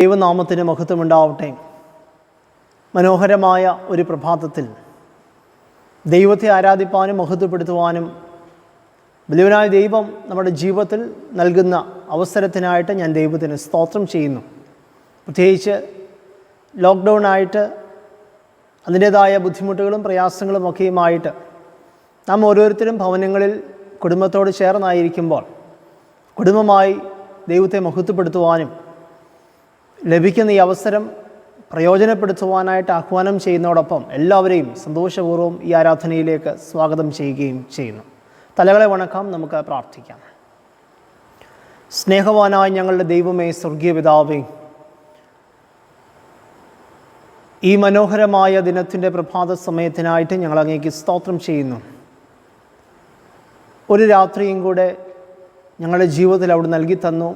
ദൈവനാമത്തിന് മഹത്വമുണ്ടാവട്ടെ. മനോഹരമായ ഒരു പ്രഭാതത്തിൽ ദൈവത്തെ ആരാധിപ്പാനും മഹത്വപ്പെടുത്തുവാനും വലിയവനായ ദൈവം നമ്മുടെ ജീവിതത്തിൽ നൽകുന്ന അവസരത്തിനായിട്ട് ഞാൻ ദൈവത്തിന് സ്തോത്രം ചെയ്യുന്നു. പ്രത്യേകിച്ച് ലോക്ക്ഡൗൺ ആയിട്ട് അതിൻ്റേതായ ബുദ്ധിമുട്ടുകളും പ്രയാസങ്ങളും ഒക്കെയുമായിട്ട് നാം ഓരോരുത്തരും ഭവനങ്ങളിൽ കുടുംബത്തോട് ചേർന്നായിരിക്കുമ്പോൾ കുടുംബമായി ദൈവത്തെ മഹത്വപ്പെടുത്തുവാനും ലഭിക്കുന്ന ഈ അവസരം പ്രയോജനപ്പെടുത്തുവാനായിട്ട് ആഹ്വാനം ചെയ്യുന്നതോടൊപ്പം എല്ലാവരെയും സന്തോഷപൂർവ്വം ഈ ആരാധനയിലേക്ക് സ്വാഗതം ചെയ്യുകയും ചെയ്യുന്നു. തലകളെ വണക്കാം, നമുക്ക് പ്രാർത്ഥിക്കാം. സ്നേഹവാനായ ഞങ്ങളുടെ ദൈവമേ, സ്വർഗീയ പിതാവേ, ഈ മനോഹരമായ ദിനത്തിൻ്റെ പ്രഭാത സമയത്തിനായിട്ട് ഞങ്ങൾ അങ്ങേക്ക് സ്തോത്രം ചെയ്യുന്നു. ഒരു രാത്രിയും കൂടെ ഞങ്ങളുടെ ജീവിതത്തിൽ അവിടെ നൽകി തന്നു.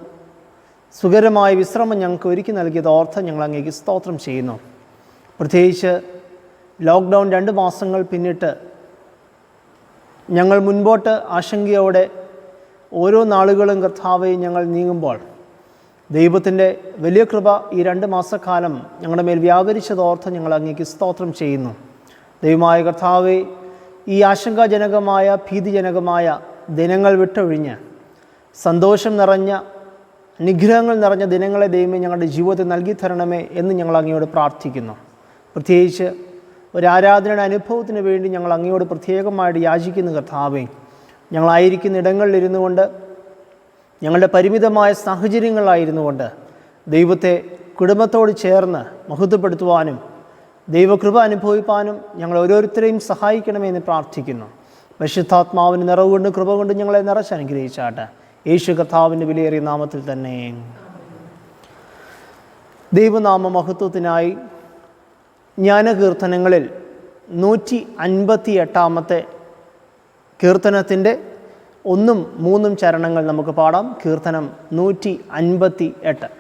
സുഖകരമായ വിശ്രമം ഞങ്ങൾക്ക് ഒരുക്കി നൽകിയത് ഓർത്ത് ഞങ്ങൾ അങ്ങേക്ക് സ്തോത്രം ചെയ്യുന്നു. പ്രത്യേകിച്ച് ലോക്ക്ഡൗൺ 2 മാസങ്ങൾ പിന്നിട്ട് ഞങ്ങൾ മുൻപോട്ട് ആശങ്കയോടെ ഓരോ നാളുകളും കർത്താവെ ഞങ്ങൾ നീങ്ങുമ്പോൾ ദൈവത്തിൻ്റെ വലിയ കൃപ ഈ 2 മാസക്കാലം ഞങ്ങളുടെ മേൽ വ്യാപരിച്ചതോർത്ത് ഞങ്ങൾ അങ്ങേക്ക് സ്തോത്രം ചെയ്യുന്നു. ദൈവമായ കർത്താവെ, ഈ ആശങ്കാജനകമായ ഭീതിജനകമായ ദിനങ്ങൾ വിട്ടൊഴിഞ്ഞ് സന്തോഷം നിറഞ്ഞ അനുഗ്രഹങ്ങൾ നിറഞ്ഞ ദിനങ്ങളെ ദൈവമേ ഞങ്ങളുടെ ജീവിതത്തിൽ നൽകി തരണമേ എന്ന് ഞങ്ങൾ അങ്ങയോട് പ്രാർത്ഥിക്കുന്നു. പ്രത്യേകിച്ച് ഒരു ആരാധനയുടെ അനുഭവത്തിന് വേണ്ടി ഞങ്ങൾ അങ്ങയോട് പ്രത്യേകമായിട്ട് യാചിക്കുന്നു. കർത്താവേ, ഞങ്ങളായിരിക്കുന്ന ഇടങ്ങളിലിരുന്നു കൊണ്ട്, ഞങ്ങളുടെ പരിമിതമായ സാഹചര്യങ്ങളായിരുന്നു കൊണ്ട് ദൈവത്തെ കുടുംബത്തോട് ചേർന്ന് മഹത്വപ്പെടുത്തുവാനും ദൈവകൃപ അനുഭവിപ്പാനും ഞങ്ങൾ ഓരോരുത്തരെയും സഹായിക്കണമെന്ന് പ്രാർത്ഥിക്കുന്നു. പരിശുദ്ധാത്മാവിന് നിറവ് കൊണ്ട് കൃപ കൊണ്ട് ഞങ്ങളെ നിറച്ചനുഗ്രഹിച്ചാട്ടെ. യേശു കർത്താവിൻ്റെ വിലയേറിയ നാമത്തിൽ തന്നെ. ദൈവനാമ മഹത്വത്തിനായി ജ്ഞാനകീർത്തനങ്ങളിൽ 158 കീർത്തനത്തിൻ്റെ 1, 3 ചരണങ്ങൾ നമുക്ക് പാടാം. കീർത്തനം 158.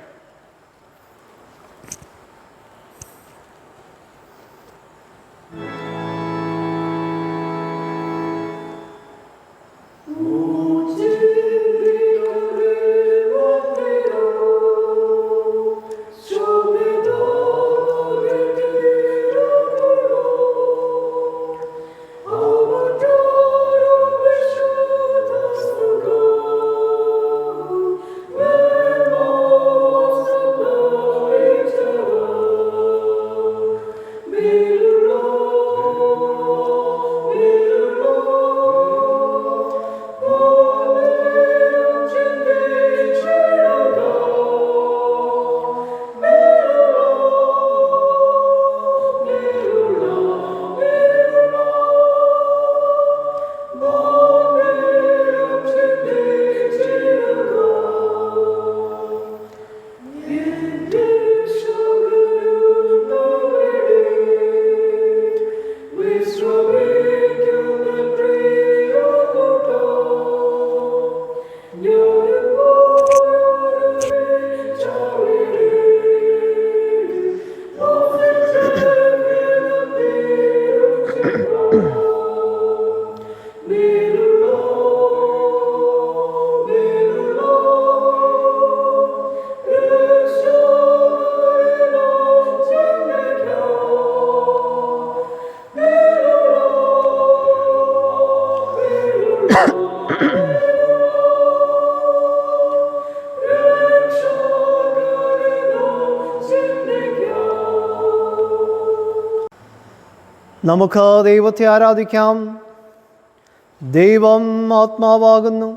നമുക്ക് ദൈവത്തെ ആരാധിക്കാം. ദൈവം ആത്മാവാകുന്നു.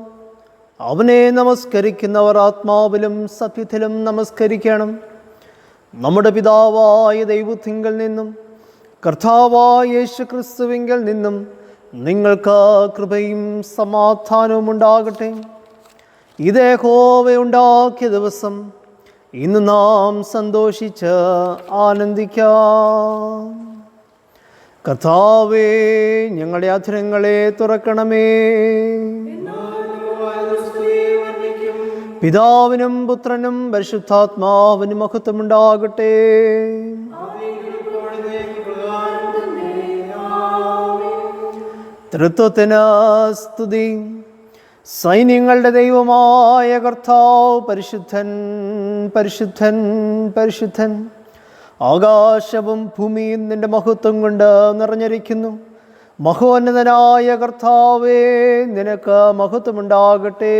അവനെ നമസ്കരിക്കുന്നവർ ആത്മാവിലും സത്യത്തിലും നമസ്കരിക്കണം. നമ്മുടെ പിതാവായ ദൈവത്തിങ്കൽ നിന്നും കർത്താവായ യേശു ക്രിസ്തുവിങ്കൽ നിന്നും നിങ്ങൾക്ക് കൃപയും സമാധാനവും ഉണ്ടാകട്ടെ. ഇത് യഹോവ ഉണ്ടാക്കിയ ദിവസം, ഇന്ന് നാം സന്തോഷിച്ച് ആനന്ദിക്കാം. കർത്താവേ, ഞങ്ങളുടെ അധരങ്ങളെ തുറക്കണമേ. പിതാവിനും പുത്രനും പരിശുദ്ധാത്മാവിനും മഹത്വമുണ്ടാകട്ടെ. തൃത്വത്തിന് സ്തുതി. സൈന്യങ്ങളുടെ ദൈവമായ കർത്താവ് പരിശുദ്ധൻ, പരിശുദ്ധൻ, പരിശുദ്ധൻ. ആകാശവും ഭൂമിയും നിന്റെ മഹത്വം കൊണ്ട് നിറഞ്ഞിരിക്കുന്നു. മഹോന്നതനായ കർത്താവേ, നിനക്ക് മഹത്വമുണ്ടാകട്ടെ.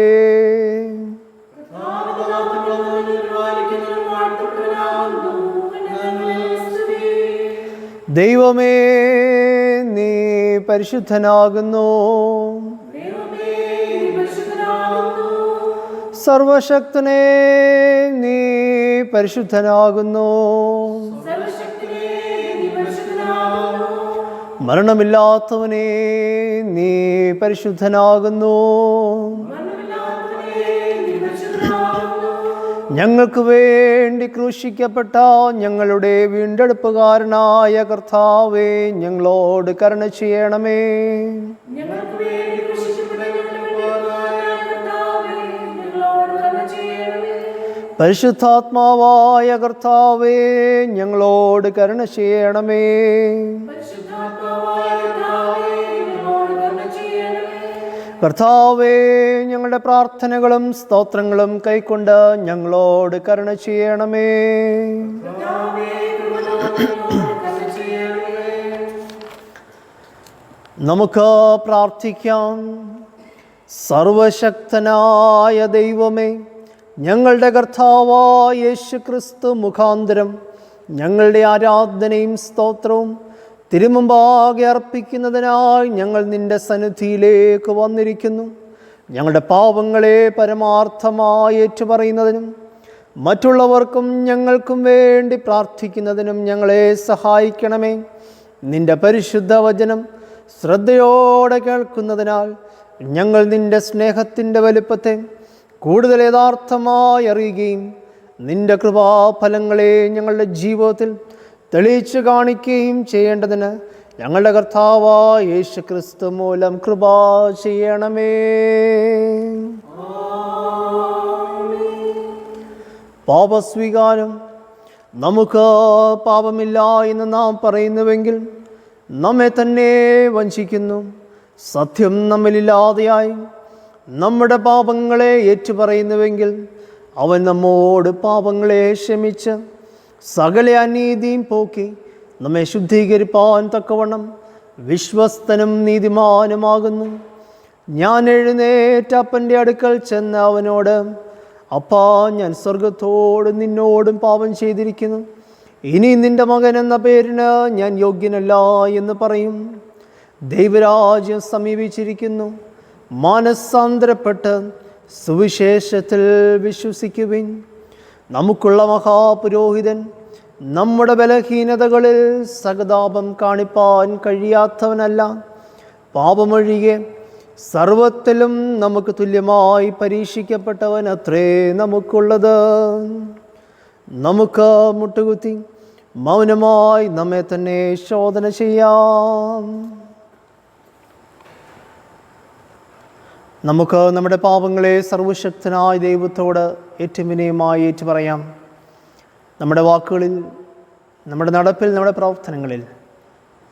ദൈവമേ, നീ പരിശുദ്ധനാകുന്നു. സർവശക്തനേ, നീ പരിശുദ്ധനാകുന്നു. മരണമില്ലാത്തവനേ, നീ പരിശുദ്ധനാകുന്നു. ഞങ്ങൾക്ക് വേണ്ടി ക്രൂശിക്കപ്പെട്ട ഞങ്ങളുടെ വീണ്ടെടുപ്പുകാരനായ കർത്താവേ, ഞങ്ങളോട് കരുണ ചെയ്യണമേ. പരിശുദ്ധാത്മാവായ കർത്താവേ, ഞങ്ങളോട് കരുണ ചെയ്യണമേ. കർത്താവേ, ഞങ്ങളുടെ പ്രാർത്ഥനകളും സ്തോത്രങ്ങളും കൈക്കൊണ്ട് ഞങ്ങളോട് കരുണ ചെയ്യണമേ. നമുക്ക് പ്രാർത്ഥിക്കാം. സർവശക്തനായ ദൈവമേ, ഞങ്ങളുടെ കർത്താവായ യേശുക്രിസ്തു മുഖാന്തരം ഞങ്ങളുടെ ആരാധനയും സ്തോത്രവും തിരുമുമ്പാകെ അർപ്പിക്കുന്നതിനായി ഞങ്ങൾ നിന്റെ സന്നിധിയിലേക്ക് വന്നിരിക്കുന്നു. ഞങ്ങളുടെ പാപങ്ങളെ പരമാർത്ഥമായി ഏറ്റുപറയുന്നതിനും മറ്റുള്ളവർക്കും ഞങ്ങൾക്കും വേണ്ടി പ്രാർത്ഥിക്കുന്നതിനും ഞങ്ങളെ സഹായിക്കണമേ. നിന്റെ പരിശുദ്ധ വചനം ശ്രദ്ധയോടെ കേൾക്കുന്നതിനാൽ ഞങ്ങൾ നിന്റെ സ്നേഹത്തിൻ്റെ വലുപ്പത്തെ കൂടുതൽ യഥാർത്ഥമായി അറിയുകയും നിന്റെ കൃപാഫലങ്ങളെ ഞങ്ങളുടെ ജീവിതത്തിൽ തെളിയിച്ചു കാണിക്കുകയും ചെയ്യേണ്ടതിന് ഞങ്ങളുടെ കർത്താവായ യേശുക്രിസ്തു മൂലം കൃപ ചെയ്യണമേ. പാപസ്വീകാരം. നമുക്ക് പാപമില്ല എന്ന് നാം പറയുന്നുവെങ്കിൽ നമ്മെ തന്നെ വഞ്ചിക്കുന്നു. സത്യം നമ്മളില്ലാതെയായി നമ്മുടെ പാപങ്ങളെ ഏറ്റുപറയുന്നുവെങ്കിൽ അവൻ നമ്മോട് പാപങ്ങളെ ക്ഷമിച്ച് സകല അനീതിയും പോക്കി നമ്മെ ശുദ്ധീകരിപ്പാൻ തക്കവണ്ണം വിശ്വസ്തനും നീതിമാനുമാകുന്നു. ഞാൻ എഴുന്നേറ്റ് അപ്പൻ്റെ അടുക്കൽ ചെന്ന് അവനോട്, അപ്പാ, ഞാൻ സ്വർഗത്തോടും നിന്നോടും പാപം ചെയ്തിരിക്കുന്നു. ഇനി നിന്റെ മകൻ എന്ന പേരിന് ഞാൻ യോഗ്യനല്ല എന്ന് പറയും. ദൈവരാജ്യം സമീപിച്ചിരിക്കുന്നു. മാനസാന്തരപ്പെട്ട് സുവിശേഷത്തിൽ വിശ്വസിക്കുവിൻ. നമുക്കുള്ള മഹാപുരോഹിതൻ നമ്മുടെ ബലഹീനതകളിൽ സഹതാപം കാണിപ്പാൻ കഴിയാത്തവനല്ല. പാപമൊഴികെ സർവത്തിലും നമുക്ക് തുല്യമായി പരീക്ഷിക്കപ്പെട്ടവൻ അത്രേ നമുക്കുള്ളത്. നമുക്ക് മുട്ടുകുത്തി മൗനമായി നമ്മെ തന്നെ ശോധന ചെയ്യാം. നമുക്ക് നമ്മുടെ പാപങ്ങളെ സർവശക്തനായ ദൈവത്തോട് ഏറ്റവും വിനയമായി ഏറ്റുപറയാം. നമ്മുടെ വാക്കുകളിൽ, നമ്മുടെ നടപ്പിൽ, നമ്മുടെ പ്രവർത്തനങ്ങളിൽ,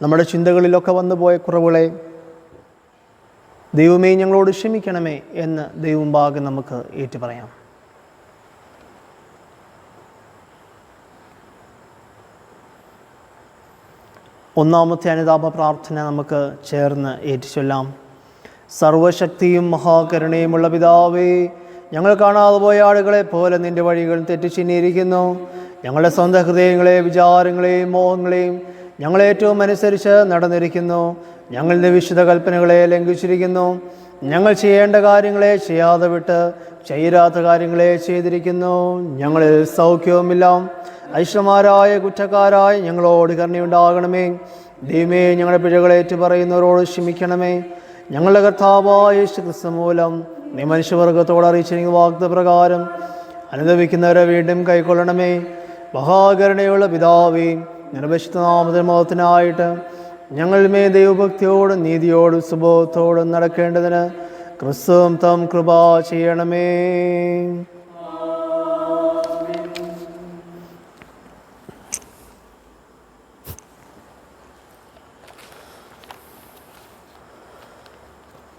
നമ്മുടെ ചിന്തകളിലൊക്കെ വന്നുപോയ കുറവുകളെ ദൈവമേ ഞങ്ങളോട് ക്ഷമിക്കണമേ എന്ന് ദൈവമുമ്പാകെ നമുക്ക് ഏറ്റുപറയാം. ഒന്നാമത്തെ അനുതാപ പ്രാർത്ഥന നമുക്ക് ചേർന്ന് ഏറ്റുചൊല്ലാം. സർവശക്തിയും മഹാകരുണയുമുള്ള പിതാവേ, ഞങ്ങൾ കാണാതെ പോയ ആളുകളെ പോലെ നിന്റെ വഴികൾ തെറ്റിച്ചിന്നിരിക്കുന്നു. ഞങ്ങളുടെ സ്വന്തം ഹൃദയങ്ങളെ, വിചാരങ്ങളെയും മോഹങ്ങളെയും ഞങ്ങളേറ്റവും അനുസരിച്ച് നടന്നിരിക്കുന്നു. ഞങ്ങളുടെ വിശുദ്ധ കൽപ്പനകളെ ലംഘിച്ചിരിക്കുന്നു. ഞങ്ങൾ ചെയ്യേണ്ട കാര്യങ്ങളെ ചെയ്യാതെ വിട്ട് ചെയ്യാത്ത കാര്യങ്ങളെ ചെയ്തിരിക്കുന്നു. ഞങ്ങളിൽ സൗഖ്യവുമില്ല. ഐശ്വര്യമാരായ കുറ്റക്കാരായ ഞങ്ങളോട് കരുണയുണ്ടാകണമേ. ദൈവമേ, ഞങ്ങളുടെ പിഴകളേറ്റു പറയുന്നവരോട് ക്ഷമിക്കണമേ. ഞങ്ങളുടെ കർത്താവായ യേശുക്രിസ്തു മൂലം നീ മനുഷ്യവർഗത്തോട് അറിയിച്ചിരിക്കുന്ന വാഗ്ദത്തപ്രകാരം അനുദപിക്കുന്നവരെ വീണ്ടും കൈക്കൊള്ളണമേ. മഹാകരുണയുള്ള പിതാവേ, നിർവശിത നാമത്തിനായിട്ട് ഞങ്ങളുമേ ദൈവഭക്തിയോടും നീതിയോടും സുബോധത്തോടും നടക്കേണ്ടതിന് ക്രിസ്തുവും തം കൃപ ചെയ്യണമേ.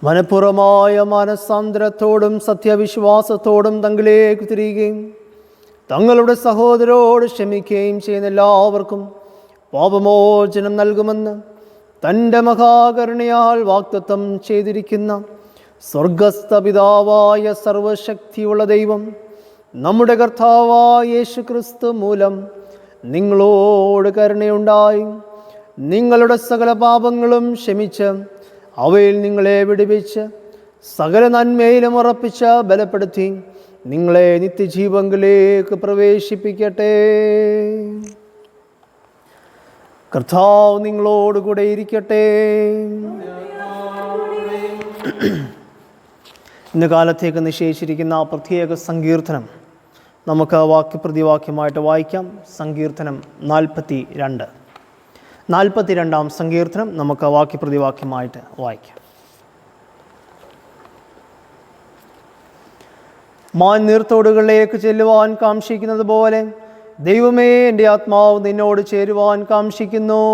മനഃപൂർവമായ മനസ്സാന്തരത്തോടും സത്യവിശ്വാസത്തോടും തങ്ങളിലേക്ക് തിരിയുകയും തങ്ങളുടെ സഹോദരോട് ക്ഷമിക്കുകയും ചെയ്യുന്ന എല്ലാവർക്കും പാപമോചനം നൽകുമെന്ന് തൻ്റെ മഹാകരുണയാൽ വാഗ്ദത്തം ചെയ്തിരിക്കുന്ന സ്വർഗസ്ഥ പിതാവായ സർവശക്തിയുള്ള ദൈവം നമ്മുടെ കർത്താവായ യേശുക്രിസ്തു മൂലം നിങ്ങളോട് കരുണയുണ്ടായി നിങ്ങളുടെ സകല പാപങ്ങളും ക്ഷമിച്ച് അവയിൽ നിങ്ങളെ വിടുവിച്ച് സകല നന്മയിലും ഉറപ്പിച്ച് ബലപ്പെടുത്തി നിങ്ങളെ നിത്യജീവങ്കിലേക്ക് പ്രവേശിപ്പിക്കട്ടെ. കർത്താവ് നിങ്ങളോടുകൂടെ ഇരിക്കട്ടെ. ഇന്ന് കാലത്തേക്ക് നിശ്ചയിച്ചിരിക്കുന്ന പ്രത്യേക സങ്കീർത്തനം നമുക്ക് വാക്യപ്രതിവാക്യമായിട്ട് വായിക്കാം. സങ്കീർത്തനം 42-ാം സങ്കീർത്തനം നമുക്ക് വാക്യപ്രതിവാക്യമായിട്ട് വായിക്കാം. മാൻ നീർത്തോടുകളിലേക്ക് ചെല്ലുവാൻ കാംക്ഷിക്കുന്നത് പോലെ ദൈവമേ, എൻ്റെ ആത്മാവ് നിന്നോട് ചേരുവാൻ കാംക്ഷിക്കുന്നു.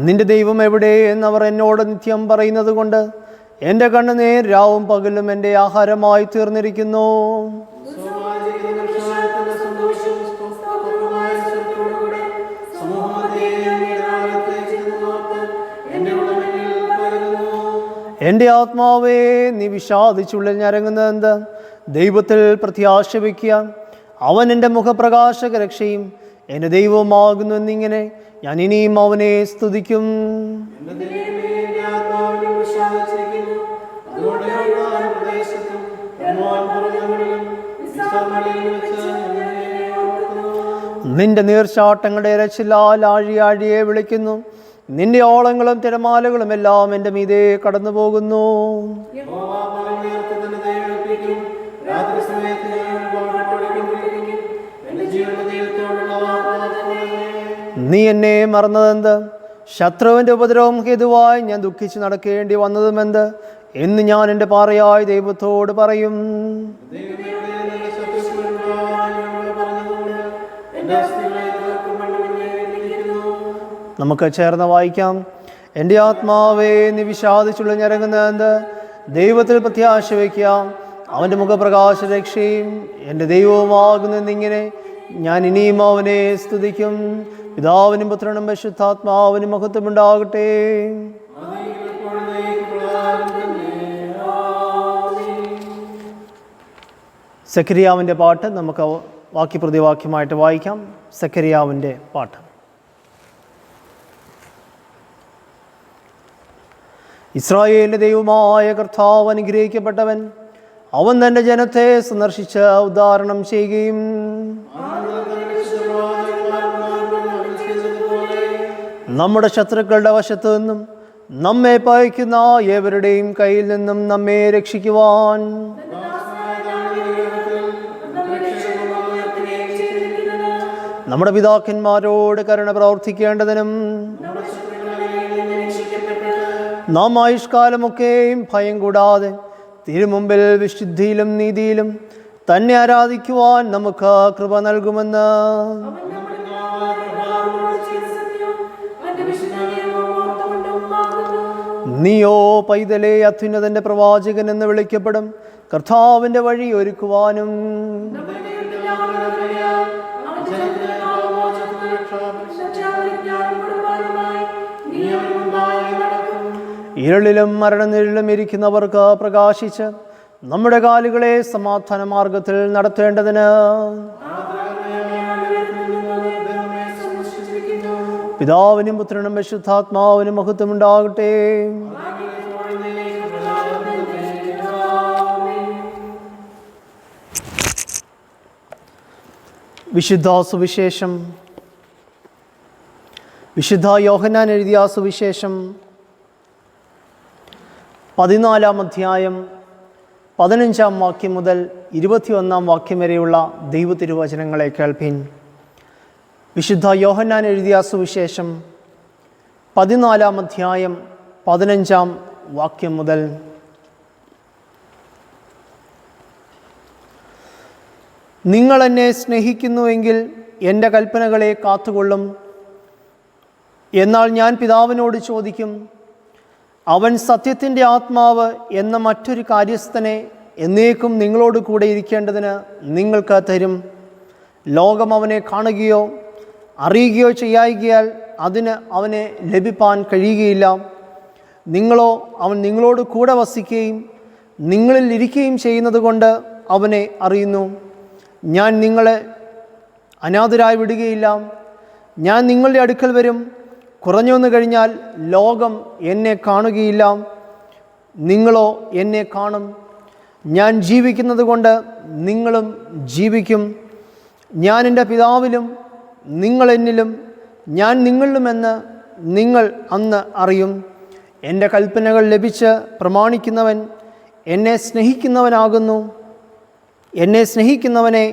നിന്റെ ദൈവം എവിടെ എന്നവർ എന്നോട് നിത്യം പറയുന്നത് കൊണ്ട് എൻ്റെ കണ്ണുനീർ രാവും പകലും എൻ്റെ ആഹാരമായി തീർന്നിരിക്കുന്നു. എൻ്റെ ആത്മാവേ, നീ വിഷാദിച്ചുള്ളിൽ ഞരങ്ങുന്നതെന്ത്? ദൈവത്തിൽ പ്രത്യാശ വയ്ക്കുക. അവൻ എൻ്റെ മുഖപ്രകാശക രക്ഷയും എൻ്റെ ദൈവമാകുന്നു എന്നിങ്ങനെ ഞാൻ ഇനിയും അവനെ സ്തുതിക്കും. നിന്റെ നീർച്ചാട്ടങ്ങളുടെ ഇരച്ചിലാൽ ആഴിയാഴിയെ വിളിക്കുന്നു. നിന്റെ ഓളങ്ങളും തിരമാലകളും എല്ലാം എൻ്റെ മീതെ കടന്നു പോകുന്നു. നീ എന്നെ മറന്നതെന്ത്? ശത്രുവിൻ്റെ ഉപദ്രവം ഹേതുവായി ഞാൻ ദുഃഖിച്ച് നടക്കേണ്ടി വന്നതുമെന്ത് എന്ന് ഞാൻ എൻ്റെ പാറയായ ദൈവത്തോട് പറയും. നമുക്ക് ചേർന്ന് വായിക്കാം. എൻ്റെ ആത്മാവേ, നീ വിഷാദിച്ചുള്ള ഞരങ്ങുന്നതെന്ത്? ദൈവത്തിൽ പ്രത്യാശ വയ്ക്കാം. അവൻ്റെ മുഖപ്രകാശ രക്ഷയും എൻ്റെ ദൈവവുമാകുന്നെന്നിങ്ങനെ ഞാൻ ഇനിയും അവനെ സ്തുതിക്കും. പിതാവിനും പുത്രനും പരിശുദ്ധാത്മാവിനും മഹത്വമുണ്ടാകട്ടെ. സെക്കരിയാവിൻ്റെ പാട്ട് നമുക്ക് വാക്യപ്രതിവാക്യമായിട്ട് വായിക്കാം. സെക്കരിയാവിൻ്റെ പാട്ട്. ഇസ്രായേലിൻ്റെ ദൈവമായ കർത്താവ് അനുഗ്രഹിക്കപ്പെട്ടവൻ. അവൻ തൻ്റെ ജനത്തെ സന്ദർശിച്ച് ഉദ്ധാരണം ചെയ്യുകയും നമ്മുടെ ശത്രുക്കളുടെ വശത്തു നിന്നും നമ്മെ പകയ്ക്കുന്ന ഏവരുടെയും കയ്യിൽ നിന്നും നമ്മെ രക്ഷിക്കുവാൻ നമ്മുടെ പിതാക്കന്മാരോട് കരുണ പ്രവർത്തിക്കേണ്ടതിനും നാം ആയുഷ്കാലമൊക്കെയും ഭയം കൂടാതെ തിരുമുമ്പിൽ വിശുദ്ധിയിലും നീതിയിലും തന്നെ ആരാധിക്കുവാൻ നമുക്ക് കൃപ നൽകുമെന്ന് നീയോ പൈതലേ അത്യുന്നതന്റെ പ്രവാചകൻ എന്ന് വിളിക്കപ്പെടും. കർത്താവിൻ്റെ വഴി ഒരുക്കുവാനും ഇരുളിലും മരണനിഴലിലും ഇരിക്കുന്നവർക്ക് പ്രകാശിച്ച് നമ്മുടെ കാലുകളെ സമാധാന മാർഗത്തിൽ നടത്തേണ്ടതിന് പിതാവിനും പുത്രനും പരിശുദ്ധാത്മാവിനും മഹത്വമുണ്ടാകട്ടെ. വിശുദ്ധ സുവിശേഷം വിശുദ്ധ യോഹന്നാൻ എഴുതിയ സുവിശേഷം 14-ാം അധ്യായം 15-ാം വാക്യം മുതൽ 21-ാം വാക്യം വരെയുള്ള ദൈവതിരുവചനങ്ങളെ കേൾപ്പിൻ. വിശുദ്ധ യോഹന്നാൻ എഴുതിയ സുവിശേഷം 14-ാം അധ്യായം 15-ാം വാക്യം മുതൽ. നിങ്ങൾ എന്നെ സ്നേഹിക്കുന്നുവെങ്കിൽ എൻ്റെ കൽപ്പനകളെ കാത്തുകൊള്ളും. എന്നാൽ ഞാൻ പിതാവിനോട് ചോദിക്കും, അവൻ സത്യത്തിൻ്റെ ആത്മാവ് എന്ന മറ്റൊരു കാര്യസ്ഥനെ എന്നേക്കും നിങ്ങളോട് കൂടെ ഇരിക്കേണ്ടതിന് നിങ്ങൾക്ക് തരും. ലോകം അവനെ കാണുകയോ അറിയുകയോ ചെയ്യായികയാൽ അതിന് അവനെ ലഭിപ്പാൻ കഴിയുകയില്ല. നിങ്ങളോ അവൻ നിങ്ങളോട് കൂടെ വസിക്കുകയും നിങ്ങളിൽ ഇരിക്കുകയും ചെയ്യുന്നത് കൊണ്ട് അവനെ അറിയുന്നു. ഞാൻ നിങ്ങളെ അനാഥരായി വിടുകയില്ല. ഞാൻ നിങ്ങളുടെ അടുക്കൽ വരും. കുറഞ്ഞു വന്നു കഴിഞ്ഞാൽ ലോകം എന്നെ കാണുകയില്ല, നിങ്ങളോ എന്നെ കാണും. ഞാൻ ജീവിക്കുന്നത് കൊണ്ട് നിങ്ങളും ജീവിക്കും. ഞാൻ എൻ്റെ പിതാവിലും നിങ്ങൾ എന്നിലും ഞാൻ നിങ്ങളിലുമെന്ന് നിങ്ങൾ അന്ന് അറിയും. എൻ്റെ കൽപ്പനകൾ ലഭിച്ച് പ്രമാണിക്കുന്നവൻ എന്നെ സ്നേഹിക്കുന്നവനാകുന്നു. എന്നെ സ്നേഹിക്കുന്നവനെ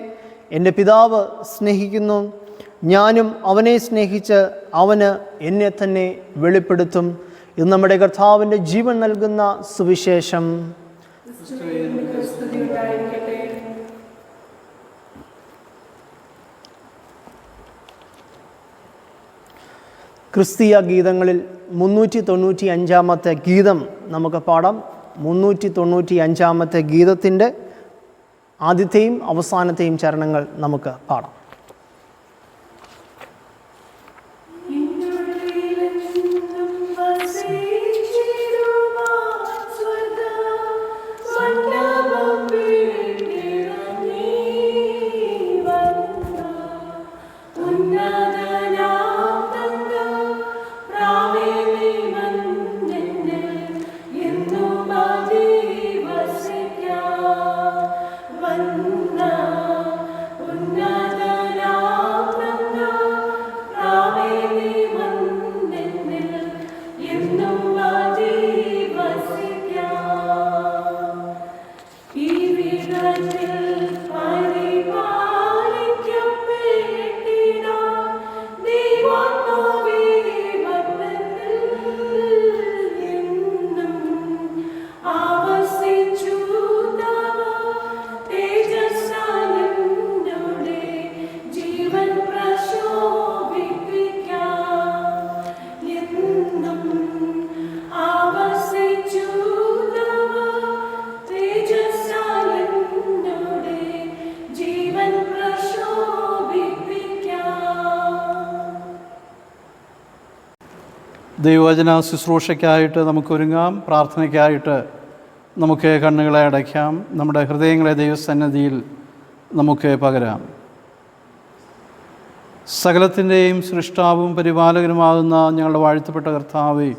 എൻ്റെ പിതാവ് സ്നേഹിക്കുന്നു. ഞാനും അവനെ സ്നേഹിച്ച് അവന് എന്നെ തന്നെ വെളിപ്പെടുത്തും. ഇത് നമ്മുടെ കർത്താവിൻ്റെ ജീവൻ നൽകുന്ന സുവിശേഷം. ക്രിസ്തീയ ഗീതങ്ങളിൽ 395 ഗീതം നമുക്ക് പാടാം. 395 ഗീതത്തിൻ്റെ ആദ്യത്തെയും അവസാനത്തെയും ചരണങ്ങൾ നമുക്ക് പാടാം. ദൈവവചന ശുശ്രൂഷയ്ക്കായിട്ട് നമുക്കൊരുങ്ങാം. പ്രാർത്ഥനയ്ക്കായിട്ട് നമുക്ക് കണ്ണുകളെ അടയ്ക്കാം. നമ്മുടെ ഹൃദയങ്ങളെ ദൈവസന്നിധിയിൽ നമുക്ക് പകരാം. സകലത്തിൻ്റെയും സൃഷ്ടാവും പരിപാലകനുമാകുന്ന ഞങ്ങളുടെ വാഴ്ത്തപ്പെട്ട കർത്താവേ,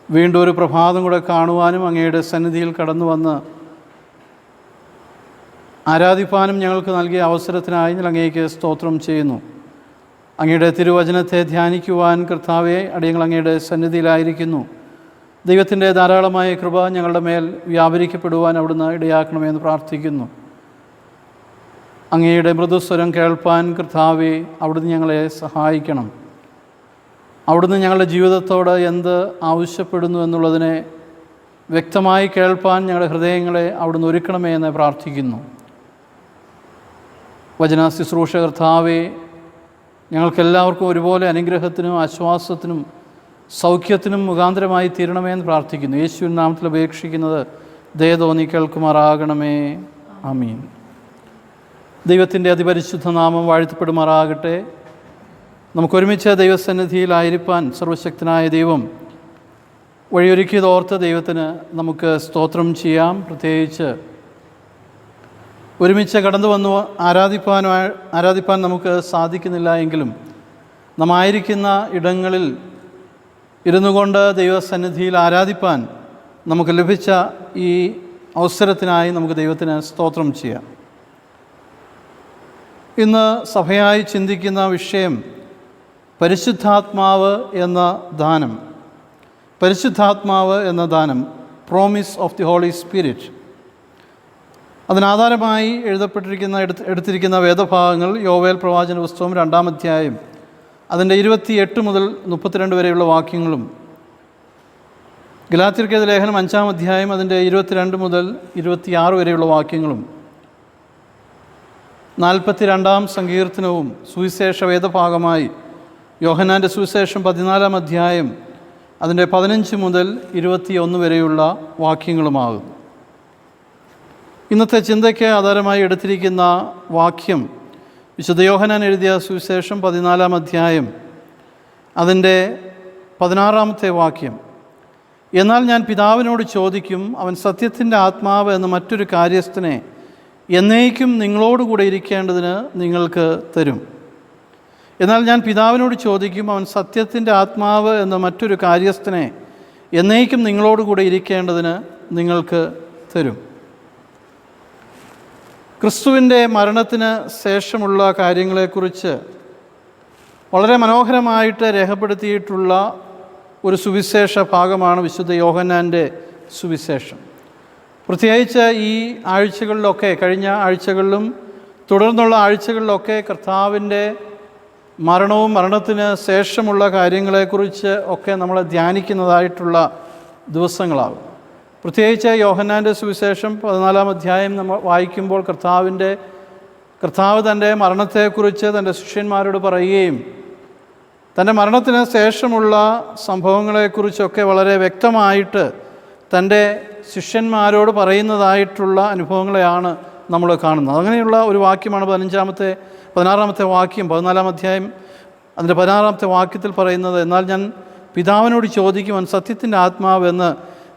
വീണ്ടും ഒരു പ്രഭാതം കൂടെ കാണുവാനും അങ്ങയുടെ സന്നിധിയിൽ കടന്നു വന്ന് ആരാധിപ്പാനും ഞങ്ങൾക്ക് നൽകിയ അവസരത്തിനായി ഞങ്ങൾ അങ്ങേക്ക് സ്തോത്രം ചെയ്യുന്നു. അങ്ങയുടെ തിരുവചനത്തെ ധ്യാനിക്കുവാൻ കർത്താവെ അടിയങ്ങൾ അങ്ങയുടെ സന്നിധിയിലായിരിക്കുന്നു. ദൈവത്തിൻ്റെ ധാരാളമായ കൃപ ഞങ്ങളുടെ മേൽ വ്യാപരിക്കപ്പെടുവാൻ അവിടുന്ന് ഇടയാക്കണമെന്ന് പ്രാർത്ഥിക്കുന്നു. അങ്ങയുടെ മൃദുസ്വരം കേൾപ്പാൻ കർത്താവെ അവിടുന്ന് ഞങ്ങളെ സഹായിക്കണം. അവിടുന്ന് ഞങ്ങളുടെ ജീവിതത്തോട് എന്ത് ആവശ്യപ്പെടുന്നു എന്നുള്ളതിനെ വ്യക്തമായി കേൾപ്പാൻ ഞങ്ങളുടെ ഹൃദയങ്ങളെ അവിടുന്ന് ഒരുക്കണമേ എന്ന് പ്രാർത്ഥിക്കുന്നു. വചന ശുശ്രൂഷ കർത്താവെ ഞങ്ങൾക്കെല്ലാവർക്കും ഒരുപോലെ അനുഗ്രഹത്തിനും ആശ്വാസത്തിനും സൗഖ്യത്തിനും മുഖാന്തരമായി തീരണമേ എന്ന് പ്രാർത്ഥിക്കുന്നു. യേശുവിൻ നാമത്തിൽ അപേക്ഷിക്കുന്നത് ദയ തോന്നി കേൾക്കുമാറാകണമേ. ആമീൻ. ദൈവത്തിൻ്റെ അതിപരിശുദ്ധ നാമം വാഴ്ത്തപ്പെടുമാറാകട്ടെ. നമുക്കൊരുമിച്ച് ദൈവസന്നിധിയിലായിരിക്കാൻ സർവശക്തനായ ദൈവം വഴിയൊരുക്കിയതോർത്ത് ദൈവത്തിന് നമുക്ക് സ്തോത്രം ചെയ്യാം. പ്രത്യേകിച്ച് ഒരുമിച്ച് കടന്നു വന്നു ആരാധിപ്പാൻ നമുക്ക് സാധിക്കുന്നില്ല എങ്കിലും നമ്മായിരിക്കുന്ന ഇടങ്ങളിൽ ഇരുന്നു കൊണ്ട് ദൈവസന്നിധിയിൽ ആരാധിപ്പാൻ നമുക്ക് ലഭിച്ച ഈ അവസരത്തിനായി നമുക്ക് ദൈവത്തിന് സ്തോത്രം ചെയ്യാം. ഇന്ന് സഭയായി ചിന്തിക്കുന്ന വിഷയം പരിശുദ്ധാത്മാവ് എന്ന ദാനം. പരിശുദ്ധാത്മാവ് എന്ന ദാനം, promise of the Holy Spirit. അതിനാധാരമായി എടുത്തിരിക്കുന്ന വേദഭാഗങ്ങൾ യോവേൽ പ്രവാചന പുസ്തകം 2-ാം അധ്യായം അതിൻ്റെ 28 മുതൽ 32 വരെയുള്ള വാക്യങ്ങളും, ഗലാത്യർക്കെതിരെ ലേഖനം 5-ാം അധ്യായം അതിൻ്റെ 22 മുതൽ 26 വരെയുള്ള വാക്യങ്ങളും, 42-ാം സങ്കീർത്തനവും സുവിശേഷ വേദഭാഗമായി യോഹന്നാൻ്റെ സുവിശേഷം 14-ാം അധ്യായം അതിൻ്റെ 15 മുതൽ 21 വരെയുള്ള വാക്യങ്ങളുമാകും. ഇന്നത്തെ ചിന്തയ്ക്ക് ആധാരമായി എടുത്തിരിക്കുന്ന വാക്യം വിശുദ്ധ യോഹന്നാൻ എഴുതിയ സുവിശേഷം 14-ാം അധ്യായം അതിൻ്റെ 16-ാമത്തെ വാക്യം. എന്നാൽ ഞാൻ പിതാവിനോട് ചോദിക്കും, അവൻ സത്യത്തിൻ്റെ ആത്മാവ് എന്ന മറ്റൊരു കാര്യസ്ഥനെ എന്നേക്കും നിങ്ങളോടുകൂടെ ഇരിക്കേണ്ടതിന് നിങ്ങൾക്ക് തരും. എന്നാൽ ഞാൻ പിതാവിനോട് ചോദിക്കും, അവൻ സത്യത്തിൻ്റെ ആത്മാവ് എന്ന മറ്റൊരു കാര്യസ്ഥനെ എന്നേക്കും നിങ്ങളോടുകൂടെ ഇരിക്കേണ്ടതിന് നിങ്ങൾക്ക് തരും. ക്രിസ്തുവിൻ്റെ മരണത്തിന് ശേഷമുള്ള കാര്യങ്ങളെക്കുറിച്ച് വളരെ മനോഹരമായിട്ട് രേഖപ്പെടുത്തിയിട്ടുള്ള ഒരു സുവിശേഷ ഭാഗമാണ് വിശുദ്ധ യോഹന്നാൻ്റെ സുവിശേഷം. പ്രത്യേകിച്ച് ഈ ആഴ്ചകളിലൊക്കെ, കഴിഞ്ഞ ആഴ്ചകളിലും തുടർന്നുള്ള ആഴ്ചകളിലൊക്കെ കർത്താവിൻ്റെ മരണവും മരണത്തിന് ശേഷമുള്ള കാര്യങ്ങളെക്കുറിച്ച് ഒക്കെ നമ്മൾ ധ്യാനിക്കുന്നതായിട്ടുള്ള ദിവസങ്ങളാകും. പ്രത്യേകിച്ച് യോഹന്നാൻ്റെ സുവിശേഷം 14-ാം അധ്യായം നമ്മൾ വായിക്കുമ്പോൾ കർത്താവ് തൻ്റെ മരണത്തെക്കുറിച്ച് തൻ്റെ ശിഷ്യന്മാരോട് പറയുകയും തൻ്റെ മരണത്തിന് ശേഷമുള്ള സംഭവങ്ങളെക്കുറിച്ചൊക്കെ വളരെ വ്യക്തമായിട്ട് തൻ്റെ ശിഷ്യന്മാരോട് പറയുന്നതായിട്ടുള്ള അനുഭവങ്ങളെയാണ് നമ്മൾ കാണുന്നത്. അങ്ങനെയുള്ള ഒരു വാക്യമാണ് 16-ാമത്തെ വാക്യം 14-ാം അധ്യായം അതിൻ്റെ 16-ാമത്തെ വാക്യത്തിൽ പറയുന്നത്. എന്നാൽ ഞാൻ പിതാവിനോട് ചോദിക്കും, അവൻ സത്യത്തിൻ്റെ ആത്മാവ് എന്ന്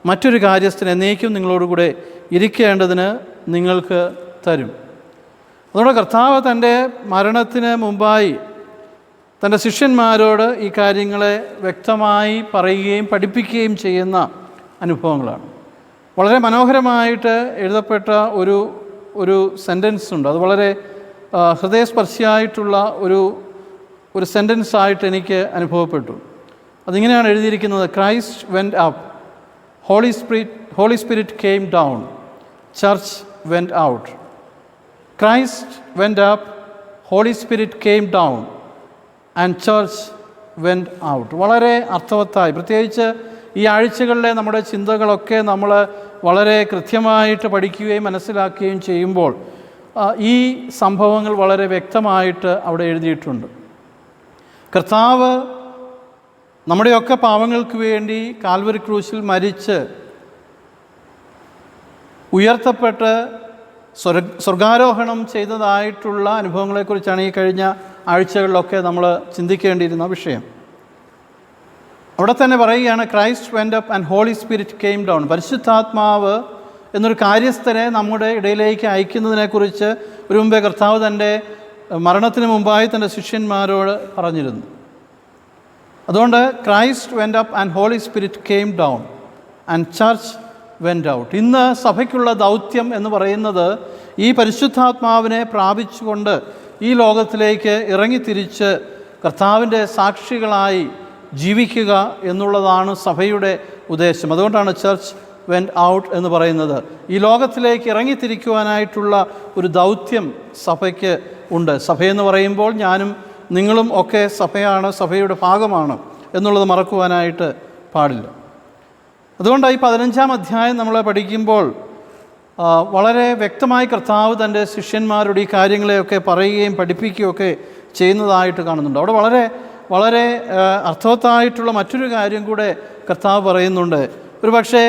മറ്റൊരു കാര്യസ്ഥൻ എന്നേക്കും നിങ്ങളോടുകൂടെ ഇരിക്കേണ്ടതിന് നിങ്ങൾക്ക് തരും. അതുകൊണ്ട് കർത്താവ് തൻ്റെ മരണത്തിന് മുമ്പായി തൻ്റെ ശിഷ്യന്മാരോട് ഈ കാര്യങ്ങളെ വ്യക്തമായി പറയുകയും പഠിപ്പിക്കുകയും ചെയ്യുന്ന അനുഭവങ്ങളാണ്. വളരെ മനോഹരമായിട്ട് എഴുതപ്പെട്ട ഒരു സെൻറ്റൻസ് ഉണ്ട്. അത് വളരെ ഹൃദയസ്പർശിയായിട്ടുള്ള ഒരു സെൻറ്റൻസായിട്ട് എനിക്ക് അനുഭവപ്പെട്ടു. അതിങ്ങനെയാണ് എഴുതിയിരിക്കുന്നത്. Christ went up, Holy Spirit came down, church went out. Christ went up, Holy Spirit came down and church went out. വളരെ അർത്ഥവത്തായി, പ്രത്യേകിച്ച് ഈ ആഴ്ചകളിലെ നമ്മുടെ ചിന്തകളൊക്കെ നമ്മൾ വളരെ കൃത്യമായിട്ട് പഠിക്കുകയും മനസ്സിലാക്കുകയും ചെയ്യുമ്പോൾ ഈ സംഭവങ്ങൾ വളരെ വ്യക്തമായിട്ട് അവിടെ എഴുതിയിട്ടുണ്ട്. കർത്താവ് നമ്മുടെയൊക്കെ പാവങ്ങൾക്ക് വേണ്ടി കാൽവരി ക്രൂശിൽ മരിച്ച് ഉയർത്തപ്പെട്ട് സ്വർഗാരോഹണം ചെയ്തതായിട്ടുള്ള അനുഭവങ്ങളെക്കുറിച്ചാണ് ഈ കഴിഞ്ഞ ആഴ്ചകളിലൊക്കെ നമ്മൾ ചിന്തിക്കേണ്ടിയിരുന്ന വിഷയം. അവിടെ തന്നെ പറയുകയാണ്, Christ went up and Holy Spirit came down. പരിശുദ്ധാത്മാവ് എന്നൊരു കാര്യസ്ഥനെ നമ്മുടെ ഇടയിലേക്ക് അയക്കുന്നതിനെക്കുറിച്ച് ഒരു മുമ്പേ കർത്താവ് തൻ്റെ മരണത്തിന് മുമ്പായി തൻ്റെ ശിഷ്യന്മാരോട് പറഞ്ഞിരുന്നു. അതുകൊണ്ട് Christ went up and Holy Spirit came down and church went out. ഇന്ന് സഭയ്ക്കുള്ള ദൗത്യം എന്ന് പറയുന്നത് ഈ പരിശുദ്ധാത്മാവിനെ പ്രാപിച്ചുകൊണ്ട് ഈ ലോകത്തിലേക്ക് ഇറങ്ങിത്തിരിച്ച് കർത്താവിൻ്റെ സാക്ഷികളായി ജീവിക്കുക എന്നുള്ളതാണ് സഭയുടെ ഉദ്ദേശം. അതുകൊണ്ടാണ് ചർച്ച് വെൻറ്റ് ഔട്ട് എന്ന് പറയുന്നത്. ഈ ലോകത്തിലേക്ക് ഇറങ്ങിത്തിരിക്കുവാനായിട്ടുള്ള ഒരു ദൗത്യം സഭയ്ക്ക് ഉണ്ട്. സഭയെന്ന് പറയുമ്പോൾ ഞാനും നിങ്ങളും ഒക്കെ സഭയാണ്, സഭയുടെ ഭാഗമാണ് എന്നുള്ളത് മറക്കുവാനായിട്ട് പാടില്ല. അതുകൊണ്ട് ഈ 15-ാം അധ്യായം നമ്മൾ പഠിക്കുമ്പോൾ വളരെ വ്യക്തമായി കർത്താവ് തൻ്റെ ശിഷ്യന്മാരുടെ ഈ കാര്യങ്ങളെയൊക്കെ പറയുകയും പഠിപ്പിക്കുകയൊക്കെ ചെയ്യുന്നതായിട്ട് കാണുന്നുണ്ട്. അവിടെ വളരെ അർത്ഥവത്തായിട്ടുള്ള മറ്റൊരു കാര്യം കൂടെ കർത്താവ് പറയുന്നുണ്ട്. ഒരു പക്ഷേ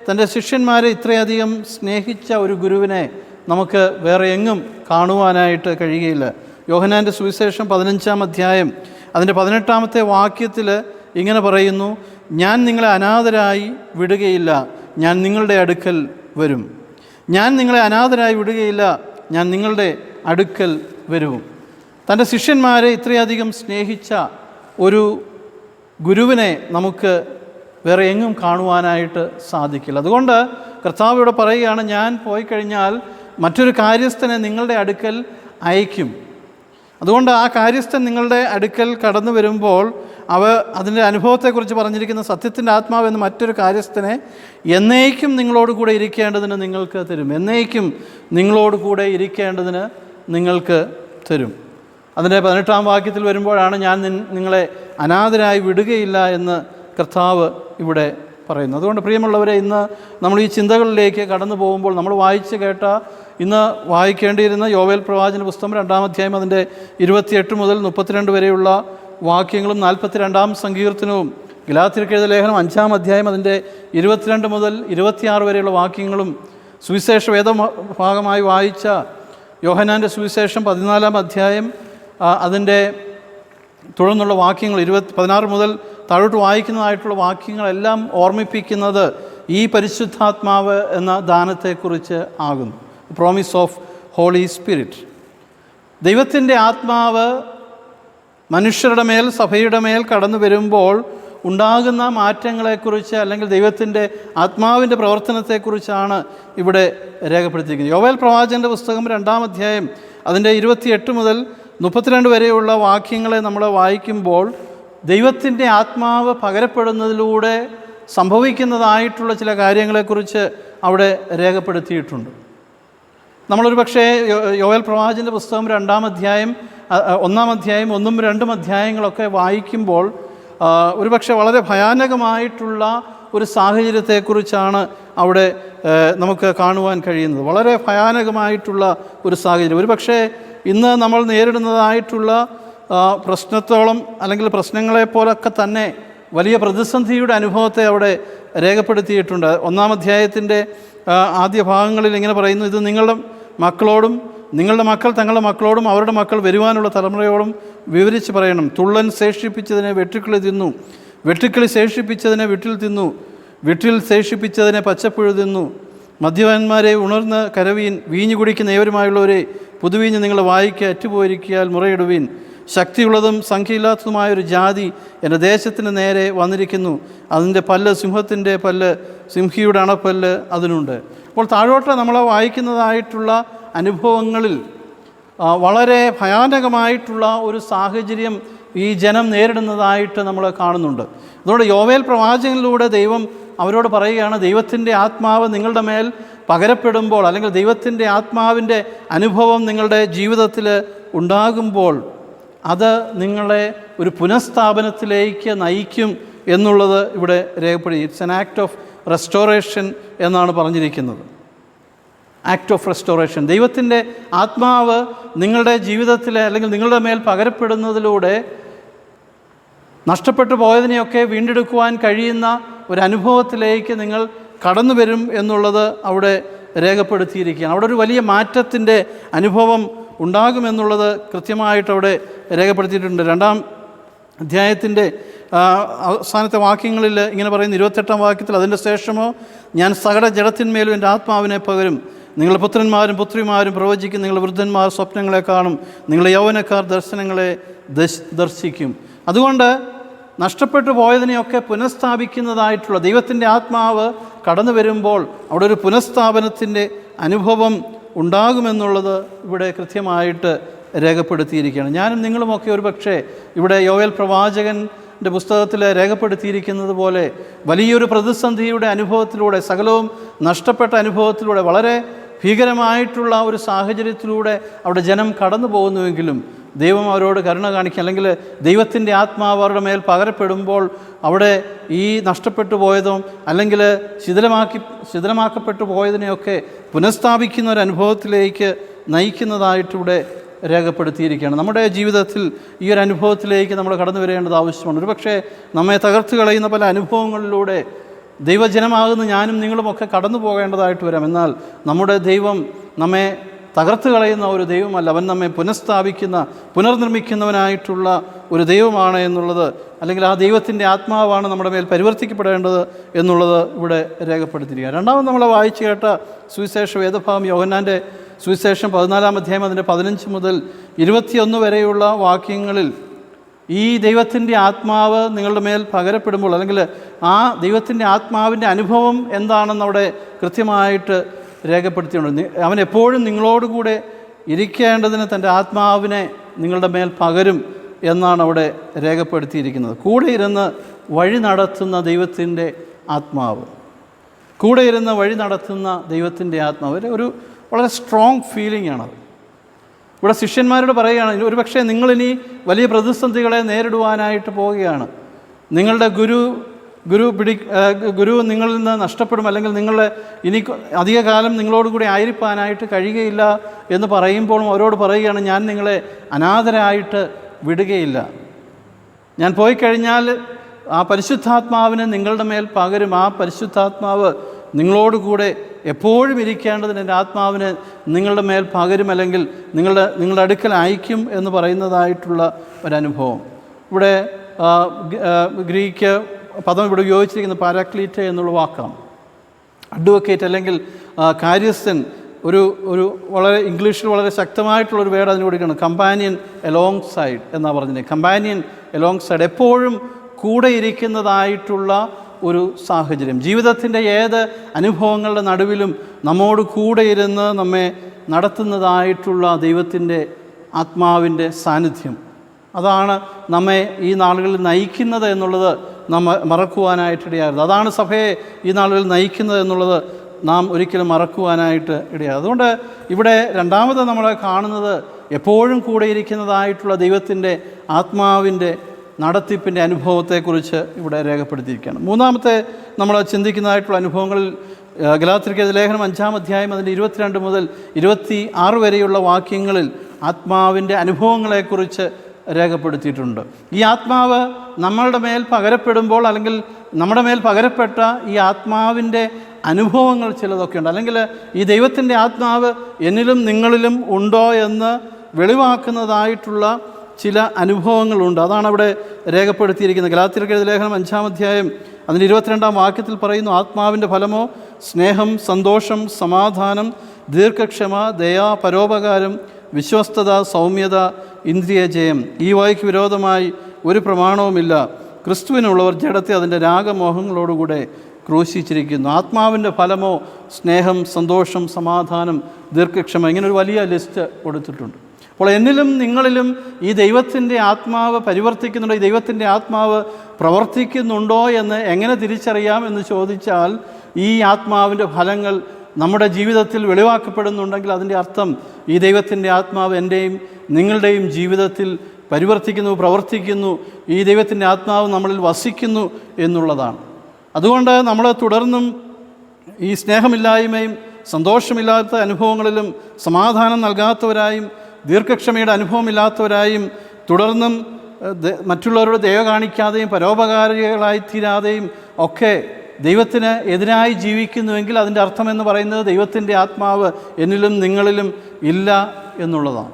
തൻ്റെ ശിഷ്യന്മാരെ ഇത്രയധികം സ്നേഹിച്ച ഒരു ഗുരുവിനെ നമുക്ക് വേറെ എങ്ങും കാണുവാനായിട്ട് കഴിയുകയില്ല. യോഹന്നാൻ്റെ സുവിശേഷം 15-ാം അധ്യായം അതിൻ്റെ 18-ാമത്തെ വാക്യത്തിൽ ഇങ്ങനെ പറയുന്നു, ഞാൻ നിങ്ങളെ അനാഥരായി വിടുകയില്ല, ഞാൻ നിങ്ങളുടെ അടുക്കൽ വരും. ഞാൻ നിങ്ങളെ അനാഥരായി വിടുകയില്ല, ഞാൻ നിങ്ങളുടെ അടുക്കൽ വരും. തൻ്റെ ശിഷ്യന്മാരെ ഇത്രയധികം സ്നേഹിച്ച ഒരു ഗുരുവിനെ നമുക്ക് വേറെ എങ്ങും കാണുവാനായിട്ട് സാധിക്കില്ല. അതുകൊണ്ട് കർത്താവ് ഇവിടെ പറയുകയാണ്, ഞാൻ പോയി കഴിഞ്ഞാൽ മറ്റൊരു കാര്യസ്ഥനെ നിങ്ങളുടെ അടുക്കൽ അയക്കും. അതുകൊണ്ട് ആ കാര്യസ്ഥൻ നിങ്ങളുടെ അടുക്കൽ കടന്നു വരുമ്പോൾ അതിൻ്റെ അനുഭവത്തെക്കുറിച്ച് പറഞ്ഞിരിക്കുന്ന സത്യത്തിൻ്റെ ആത്മാവ് എന്ന മറ്റൊരു കാര്യസ്ഥനെ എന്നേക്കും നിങ്ങളോട് കൂടെ ഇരിക്കേണ്ടതിന് നിങ്ങൾക്ക് തരും. എന്നേക്കും നിങ്ങളോട് കൂടെ ഇരിക്കേണ്ടതിന് നിങ്ങൾക്ക് തരും. അതിൻ്റെ 18-ാം വാക്യത്തിൽ വരുമ്പോഴാണ് ഞാൻ നിങ്ങളെ അനാഥരായി വിടുകയില്ല എന്ന് കർത്താവ് ഇവിടെ പറയുന്നത്. അതുകൊണ്ട് പ്രിയമുള്ളവരെ, ഇന്ന് നമ്മൾ ഈ ചിന്തകളിലേക്ക് കടന്നു പോകുമ്പോൾ നമ്മൾ വായിച്ച് കേട്ട ഇന്ന് വായിക്കേണ്ടിയിരുന്ന യോവേൽ പ്രവാചന പുസ്തകം 2-ാം അധ്യായം അതിൻ്റെ 28 മുതൽ 32 വരെയുള്ള വാക്യങ്ങളും 42-ാം സങ്കീർത്തനവും ഗലാത്യർക്ക് എഴുതിയ ലേഖനം 5-ാം അധ്യായം അതിൻ്റെ 22 മുതൽ 26 വരെയുള്ള വാക്യങ്ങളും സുവിശേഷ വേദഭാഗമായി വായിച്ച യോഹന്നാൻ്റെ സുവിശേഷം 14-ാം അധ്യായം അതിൻ്റെ തുടർന്നുള്ള വാക്യങ്ങൾ 16 മുതൽ താഴോട്ട് വായിക്കുന്നതായിട്ടുള്ള വാക്യങ്ങളെല്ലാം ഓർമ്മിപ്പിക്കുന്നത് ഈ പരിശുദ്ധാത്മാവ് എന്ന ദാനത്തെക്കുറിച്ച് ആകുന്നു. Promise of Holy Spirit. ദൈവത്തിൻ്റെ ആത്മാവ് മനുഷ്യരുടെ മേൽ, സഭയുടെ മേൽ കടന്നു വരുമ്പോൾ ഉണ്ടാകുന്ന മാറ്റങ്ങളെക്കുറിച്ച്, അല്ലെങ്കിൽ ദൈവത്തിൻ്റെ ആത്മാവിൻ്റെ പ്രവർത്തനത്തെക്കുറിച്ചാണ് ഇവിടെ രേഖപ്പെടുത്തിയിരിക്കുന്നത്. യോവേൽ പ്രവാചകൻ്റെ പുസ്തകം 2-ാം അധ്യായം അതിൻ്റെ 28 മുതൽ 32 വരെയുള്ള വാക്യങ്ങളെ നമ്മൾ വായിക്കുമ്പോൾ ദൈവത്തിൻ്റെ ആത്മാവ് പകരപ്പെടുന്നതിലൂടെ സംഭവിക്കുന്നതായിട്ടുള്ള ചില കാര്യങ്ങളെക്കുറിച്ച് അവിടെ രേഖപ്പെടുത്തിയിട്ടുണ്ട്. നമ്മളൊരു പക്ഷേ യോവേൽ പ്രവാചകൻ്റെ പുസ്തകം 2-ാം അധ്യായം 1-ാം അധ്യായം 1ഉം 2ഉം അധ്യായങ്ങളൊക്കെ വായിക്കുമ്പോൾ ഒരുപക്ഷെ വളരെ ഭയാനകമായിട്ടുള്ള ഒരു സാഹചര്യത്തെക്കുറിച്ചാണ് അവിടെ നമുക്ക് കാണുവാൻ കഴിയുന്നത്. വളരെ ഭയാനകമായിട്ടുള്ള ഒരു സാഹചര്യം. ഒരുപക്ഷെ ഇന്ന് നമ്മൾ നേരിടുന്നതായിട്ടുള്ള പ്രശ്നത്തോളം, അല്ലെങ്കിൽ പ്രശ്നങ്ങളെപ്പോലൊക്കെ തന്നെ വലിയ പ്രതിസന്ധിയുടെ അനുഭവത്തെ അവിടെ രേഖപ്പെടുത്തിയിട്ടുണ്ട്. 1-ാം അധ്യായത്തിൻ്റെ ആദ്യ ഭാഗങ്ങളിൽ ഇങ്ങനെ പറയുന്നു: ഇത് നിങ്ങളുടെ മക്കളോടും നിങ്ങളുടെ മക്കൾ തങ്ങളുടെ മക്കളോടും അവരുടെ മക്കൾ വരുവാനുള്ള തലമുറയോടും വിവരിച്ച് പറയണം. തുള്ളൻ ശേഷിപ്പിച്ചതിനെ വെട്ടുക്കിളി തിന്നു, വെട്ടുക്കിളി ശേഷിപ്പിച്ചതിനെ വിട്ടിൽ തിന്നു, വിട്ടിൽ ശേഷിപ്പിച്ചതിനെ പച്ചപ്പുഴു തിന്നു. മദ്യപന്മാരെ ഉണർന്ന് കരവീൻ, വീഞ്ഞു കുടിക്കുന്ന ഏവരുമായുള്ളവരെ പുതുവീഞ്ഞ് നിങ്ങളുടെ വായിക്ക് അറ്റുപോയിരിക്കാൽ മുറയിടുവീൻ. ശക്തിയുള്ളതും സംഖ്യയില്ലാത്തതുമായൊരു ജാതി എൻ്റെ ദേശത്തിന് നേരെ വന്നിരിക്കുന്നു. അതിൻ്റെ പല്ല് സിംഹത്തിൻ്റെ പല്ല്, സിംഹിയുടെ അണപ്പല്ല് അതിനുണ്ട്. അപ്പോൾ താഴോട്ട് നമ്മൾ വായിക്കുന്നതായിട്ടുള്ള അനുഭവങ്ങളിൽ വളരെ ഭയാനകമായിട്ടുള്ള ഒരു സാഹചര്യം ഈ ജനം നേരിടുന്നതായിട്ട് നമ്മൾ കാണുന്നുണ്ട്. അതുകൊണ്ട് യോവേൽ പ്രവാചകനിലൂടെ ദൈവം അവരോട് പറയുകയാണ്, ദൈവത്തിൻ്റെ ആത്മാവ് നിങ്ങളുടെ മേൽ പകരപ്പെടുമ്പോൾ, അല്ലെങ്കിൽ ദൈവത്തിൻ്റെ ആത്മാവിൻ്റെ അനുഭവം നിങ്ങളുടെ ജീവിതത്തിൽ ഉണ്ടാകുമ്പോൾ അത് നിങ്ങളെ ഒരു പുനഃസ്ഥാപനത്തിലേക്ക് നയിക്കും എന്നുള്ളത് ഇവിടെ രേഖപ്പെടുത്തി. It's an act of restoration എന്നാണ് പറഞ്ഞിരിക്കുന്നത്. Act of restoration. ദൈവത്തിൻ്റെ ആത്മാവ് നിങ്ങളുടെ ജീവിതത്തിൽ, അല്ലെങ്കിൽ നിങ്ങളുടെ മേൽ പകരപ്പെടുന്നതിലൂടെ നഷ്ടപ്പെട്ടു പോയതിനെയൊക്കെ വീണ്ടെടുക്കുവാൻ കഴിയുന്ന ഒരു അനുഭവത്തിലേക്ക് നിങ്ങൾ കടന്നു വരും എന്നുള്ളത് അവിടെ രേഖപ്പെടുത്തിയിരിക്കുകയാണ്. അവിടെ ഒരു വലിയ മാറ്റത്തിൻ്റെ അനുഭവം ഉണ്ടാകുമെന്നുള്ളത് കൃത്യമായിട്ട് അവിടെ രേഖപ്പെടുത്തിയിട്ടുണ്ട്. 2-ാം അധ്യായത്തിൻ്റെ അവസാനത്തെ വാക്യങ്ങളിൽ ഇങ്ങനെ പറയുന്നു, 28-ാം വാക്യത്തിൽ: അതിൻ്റെ ശേഷമോ ഞാൻ സകല ജഡത്തിന്മേലും എൻ്റെ ആത്മാവിനെ പകരും. നിങ്ങളുടെ പുത്രന്മാരും പുത്രിമാരും പ്രവചിക്കും, നിങ്ങളുടെ വൃദ്ധന്മാർ സ്വപ്നങ്ങളെ കാണും, നിങ്ങളുടെ യൗവനക്കാർ ദർശനങ്ങളെ ദർശിക്കും. അതുകൊണ്ട് നഷ്ടപ്പെട്ടു പോയതിനെയൊക്കെ പുനഃസ്ഥാപിക്കുന്നതായിട്ടുള്ള ദൈവത്തിൻ്റെ ആത്മാവ് കടന്നു വരുമ്പോൾ അവിടെ ഒരു പുനഃസ്ഥാപനത്തിൻ്റെ അനുഭവം ഉണ്ടാകുമെന്നുള്ളത് ഇവിടെ കൃത്യമായിട്ട് രേഖപ്പെടുത്തിയിരിക്കുകയാണ്. ഞാനും നിങ്ങളുമൊക്കെ ഒരു പക്ഷേ ഇവിടെ യോവേൽ പ്രവാചകൻ്റെ പുസ്തകത്തിൽ രേഖപ്പെടുത്തിയിരിക്കുന്നത് പോലെ വലിയൊരു പ്രതിസന്ധിയുടെ അനുഭവത്തിലൂടെ, സകലവും നഷ്ടപ്പെട്ട അനുഭവത്തിലൂടെ, വളരെ ഭീകരമായിട്ടുള്ള ഒരു സാഹചര്യത്തിലൂടെ അവിടെ ജനം കടന്നു പോകുന്നുവെങ്കിലും ദൈവം അവരോട് കരുണ കാണിക്കുക, അല്ലെങ്കിൽ ദൈവത്തിൻ്റെ ആത്മാവ് അവരുടെ മേൽ പകരപ്പെടുമ്പോൾ അവിടെ ഈ നഷ്ടപ്പെട്ടു പോയതും അല്ലെങ്കിൽ ശിഥിലമാക്കപ്പെട്ടു പോയതിനെയൊക്കെ പുനഃസ്ഥാപിക്കുന്ന ഒരു അനുഭവത്തിലേക്ക് നയിക്കുന്നതായിട്ടിവിടെ രേഖപ്പെടുത്തിയിരിക്കുകയാണ്. നമ്മുടെ ജീവിതത്തിൽ ഈ ഒരു അനുഭവത്തിലേക്ക് നമ്മൾ കടന്നു വരേണ്ടത് ആവശ്യമാണ്. ഒരുപക്ഷെ നമ്മെ തകർത്ത് കളയുന്ന പല അനുഭവങ്ങളിലൂടെ ദൈവജനമാകുന്ന ഞാനും നിങ്ങളുമൊക്കെ കടന്നു പോകേണ്ടതായിട്ട് വരാം. എന്നാൽ നമ്മുടെ ദൈവം നമ്മെ തകർത്ത് കളയുന്ന ഒരു ദൈവമല്ല. അവൻ നമ്മെ പുനഃസ്ഥാപിക്കുന്ന, പുനർനിർമ്മിക്കുന്നവനായിട്ടുള്ള ഒരു ദൈവമാണ് എന്നുള്ളത്, അല്ലെങ്കിൽ ആ ദൈവത്തിൻ്റെ ആത്മാവാണ് നമ്മുടെ മേൽ പരിവർത്തിക്കപ്പെടേണ്ടത് എന്നുള്ളത് ഇവിടെ രേഖപ്പെടുത്തിയിരിക്കുക. രണ്ടാമത് നമ്മൾ വായിച്ചു കേട്ട സുവിശേഷ വേദഭാഗം യോഹന്നാൻ്റെ സുവിശേഷം 14-ാം അധ്യായം അതിൻ്റെ 15 മുതൽ 21 വരെയുള്ള വാക്യങ്ങളിൽ ഈ ദൈവത്തിൻ്റെ ആത്മാവ് നിങ്ങളുടെ മേൽ പകരപ്പെടുമ്പോൾ, അല്ലെങ്കിൽ ആ ദൈവത്തിൻ്റെ ആത്മാവിൻ്റെ അനുഭവം എന്താണെന്ന് അവിടെ കൃത്യമായിട്ട് രേഖപ്പെടുത്തിയിട്ടുണ്ട്. അവൻ എപ്പോഴും നിങ്ങളോടുകൂടെ ഇരിക്കേണ്ടതിന് തൻ്റെ ആത്മാവിനെ നിങ്ങളുടെ മേൽ പകരും എന്നാണ് അവിടെ രേഖപ്പെടുത്തിയിരിക്കുന്നത്. കൂടെ ഇരുന്ന് വഴി നടത്തുന്ന ദൈവത്തിൻ്റെ ആത്മാവ്, കൂടെ ഇരുന്ന് വഴി നടത്തുന്ന ദൈവത്തിൻ്റെ ആത്മാവ് ഒരു വളരെ സ്ട്രോങ് ഫീലിംഗ് ആണത്. ഇവിടെ ശിഷ്യന്മാരോട് പറയുകയാണ്, ഒരുപക്ഷെ നിങ്ങളിനി വലിയ പ്രതിസന്ധികളെ നേരിടുവാനായിട്ട് പോവുകയാണ്. നിങ്ങളുടെ ഗുരു ഗുരു നിങ്ങളിൽ നിന്ന് നഷ്ടപ്പെടും, അല്ലെങ്കിൽ നിങ്ങളെ ഇനി അധിക കാലം നിങ്ങളോടുകൂടി ആയിരിക്കാനായിട്ട് കഴിയുകയില്ല എന്ന് പറയുമ്പോഴും അവരോട് പറയുകയാണ്, ഞാൻ നിങ്ങളെ അനാഥരായിട്ട് വിടുകയില്ല. ഞാൻ പോയി കഴിഞ്ഞാൽ ആ പരിശുദ്ധാത്മാവിനെ നിങ്ങളുടെ മേൽ പകരും. ആ പരിശുദ്ധാത്മാവ് നിങ്ങളോടുകൂടെ എപ്പോഴും ഇരിക്കേണ്ടതിന് എൻ്റെ ആത്മാവിനെ നിങ്ങളുടെ മേൽ പകരും, അല്ലെങ്കിൽ നിങ്ങളുടെ അടുക്കൽ അയക്കും എന്ന് പറയുന്നതായിട്ടുള്ള ഒരനുഭവം. ഇവിടെ ഗ്രീക്ക് പദം ഇവിടെ ഉപയോഗിച്ചിരിക്കുന്നത് പാരാക്ലീറ്റ് എന്നുള്ള വാക്കാണ്. അഡ്വക്കേറ്റ് അല്ലെങ്കിൽ കാര്യസ്ഥൻ, ഒരു വളരെ ഇംഗ്ലീഷിൽ വളരെ ശക്തമായിട്ടുള്ളൊരു വേർഡ് അതിന് കൊടുക്കുകയാണ്. കമ്പാനിയൻ എലോങ് സൈഡ് എന്നാണ് പറഞ്ഞത്. കമ്പാനിയൻ എലോങ് സൈഡ്, എപ്പോഴും കൂടെ ഇരിക്കുന്നതായിട്ടുള്ള ഒരു സാഹചര്യം. ജീവിതത്തിൻ്റെ ഏത് അനുഭവങ്ങളുടെ നടുവിലും നമ്മോട് കൂടെ ഇരുന്ന് നമ്മെ നടത്തുന്നതായിട്ടുള്ള ദൈവത്തിൻ്റെ ആത്മാവിൻ്റെ സാന്നിധ്യം, അതാണ് നമ്മെ ഈ നാളുകളിൽ നയിക്കുന്നത് എന്നുള്ളത് നാം മറക്കുവാനായിട്ടിടയാകരുത്. അതാണ് സഭയെ ഈ നാളുകളിൽ നയിക്കുന്നത് എന്നുള്ളത് നാം ഒരിക്കലും മറക്കുവാനായിട്ട് ഇടയാകും. അതുകൊണ്ട് ഇവിടെ രണ്ടാമത് നമ്മൾ കാണുന്നത് എപ്പോഴും കൂടെ ഇരിക്കുന്നതായിട്ടുള്ള ദൈവത്തിൻ്റെ ആത്മാവിൻ്റെ നടത്തിപ്പിൻ്റെ അനുഭവത്തെക്കുറിച്ച് ഇവിടെ രേഖപ്പെടുത്തിയിരിക്കുകയാണ്. മൂന്നാമത്തെ നമ്മൾ ചിന്തിക്കുന്നതായിട്ടുള്ള അനുഭവങ്ങളിൽ ഗലാത്യർക്കെഴുതിയ ലേഖനം 5-ാം അധ്യായം അതിൻ്റെ 22 മുതൽ 26 വരെയുള്ള വാക്യങ്ങളിൽ ആത്മാവിൻ്റെ അനുഭവങ്ങളെക്കുറിച്ച് രേഖപ്പെടുത്തിയിട്ടുണ്ട്. ഈ ആത്മാവ് നമ്മളുടെ മേൽ പകരപ്പെടുമ്പോൾ, അല്ലെങ്കിൽ നമ്മുടെ മേൽ പകരപ്പെട്ട ഈ ആത്മാവിൻ്റെ അനുഭവങ്ങൾ ചിലതൊക്കെ ഉണ്ട്. അല്ലെങ്കിൽ ഈ ദൈവത്തിൻ്റെ ആത്മാവ് എന്നിലും നിങ്ങളിലും ഉണ്ടോ എന്ന് വെളിവാക്കുന്നതായിട്ടുള്ള ചില അനുഭവങ്ങളുണ്ട്. അതാണ് അവിടെ രേഖപ്പെടുത്തിയിരിക്കുന്നത്. ഗലാത്യർക്കെഴുതിയ ലേഖനം 5-ാം അധ്യായം അതിൻ്റെ 22-ാം വാക്യത്തിൽ പറയുന്നു, ആത്മാവിൻ്റെ ഫലമോ സ്നേഹം, സന്തോഷം, സമാധാനം, ദീർഘക്ഷമ, ദയ, പരോപകാരം, വിശ്വസ്തത, സൗമ്യത, ഇന്ദ്രിയജയം. ഈ വായ്ക്ക് വിരോധമായി ഒരു പ്രമാണവുമില്ല. ക്രിസ്തുവിനുള്ളവർ ജഡത്തെ അതിൻ്റെ രാഗമോഹങ്ങളോടുകൂടെ ക്രൂശിച്ചിരിക്കുന്നു. ആത്മാവിൻ്റെ ഫലമോ സ്നേഹം, സന്തോഷം, സമാധാനം, ദീർഘക്ഷമ, ഇങ്ങനൊരു വലിയ ലിസ്റ്റ് കൊടുത്തിട്ടുണ്ട്. അപ്പോൾ എന്നിലും നിങ്ങളിലും ഈ ദൈവത്തിൻ്റെ ആത്മാവ് പരിവർത്തിക്കുന്നുണ്ടോ, ഈ ദൈവത്തിൻ്റെ ആത്മാവ് പ്രവർത്തിക്കുന്നുണ്ടോ എന്ന് എങ്ങനെ തിരിച്ചറിയാം എന്ന് ചോദിച്ചാൽ, ഈ ആത്മാവിൻ്റെ ഫലങ്ങൾ നമ്മുടെ ജീവിതത്തിൽ വെളിവാക്കപ്പെടുന്നുണ്ടെങ്കിൽ അതിൻ്റെ അർത്ഥം ഈ ദൈവത്തിൻ്റെ ആത്മാവ് എൻ്റെയും നിങ്ങളുടെയും ജീവിതത്തിൽ പരിവർത്തിക്കുന്നു, പ്രവർത്തിക്കുന്നു, ഈ ദൈവത്തിൻ്റെ ആത്മാവ് നമ്മളിൽ വസിക്കുന്നു എന്നുള്ളതാണ്. അതുകൊണ്ട് നമ്മൾ തുടർന്നും ഈ സ്നേഹമില്ലായ്മയും സന്തോഷമില്ലാത്ത അനുഭവങ്ങളിലും സമാധാനം നൽകാത്തവരായും ദീർഘക്ഷമയുടെ അനുഭവമില്ലാത്തവരായും തുടർന്നും മറ്റുള്ളവരോട് ദയ കാണിക്കാതെയും പരോപകാരികളായിത്തീരാതെയും ഒക്കെ ദൈവത്തിന് എതിരായി ജീവിക്കുന്നുവെങ്കിൽ അതിൻ്റെ അർത്ഥമെന്ന് പറയുന്നത് ദൈവത്തിൻ്റെ ആത്മാവ് എന്നിലും നിങ്ങളിലും ഇല്ല എന്നുള്ളതാണ്.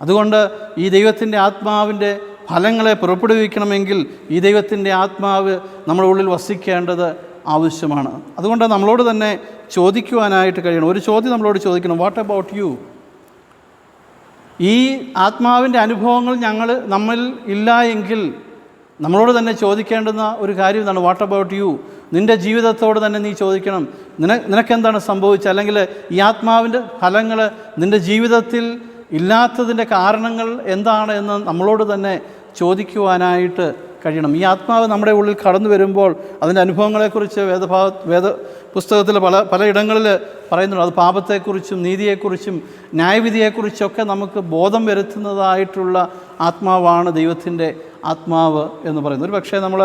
അതുകൊണ്ട് ഈ ദൈവത്തിൻ്റെ ആത്മാവിൻ്റെ ഫലങ്ങളെ പുറപ്പെടുവിക്കണമെങ്കിൽ ഈ ദൈവത്തിൻ്റെ ആത്മാവ് നമ്മുടെ ഉള്ളിൽ വസിക്കേണ്ടത് ആവശ്യമാണ്. അതുകൊണ്ട് നമ്മളോട് തന്നെ ചോദിക്കുവാനായിട്ട് കഴിയണം. ഒരു ചോദ്യം നമ്മളോട് ചോദിക്കണം, വാട്ട് അബൌട്ട് യു? ഈ ആത്മാവിൻ്റെ അനുഭവങ്ങൾ നമ്മിൽ ഇല്ല എങ്കിൽ നമ്മളോട് തന്നെ ചോദിക്കേണ്ടുന്ന ഒരു കാര്യം എന്താണ്? What about you? നിൻ്റെ ജീവിതത്തോട് തന്നെ നീ ചോദിക്കണം, നിനക്കെന്താണ് സംഭവിച്ചത്? അല്ലെങ്കിൽ ഈ ആത്മാവിൻ്റെ ഫലങ്ങൾ നിൻ്റെ ജീവിതത്തിൽ ഇല്ലാത്തതിൻ്റെ കാരണങ്ങൾ എന്താണ് എന്ന് നമ്മളോട് തന്നെ ചോദിക്കുവാനായിട്ട് കഴിയണം. ഈ ആത്മാവ് നമ്മുടെ ഉള്ളിൽ കടന്നു വരുമ്പോൾ അതിൻ്റെ അനുഭവങ്ങളെക്കുറിച്ച് വേദ പുസ്തകത്തിൽ പല ഇടങ്ങളിൽ പറയുന്നുണ്ട്. അത് പാപത്തെക്കുറിച്ചും നീതിയെക്കുറിച്ചും ന്യായവിധിയെക്കുറിച്ചൊക്കെ നമുക്ക് ബോധം വരുത്തുന്നതായിട്ടുള്ള ആത്മാവാണ് ദൈവത്തിൻ്റെ ആത്മാവ് എന്ന് പറയുന്നത്. ഒരു പക്ഷേ നമ്മൾ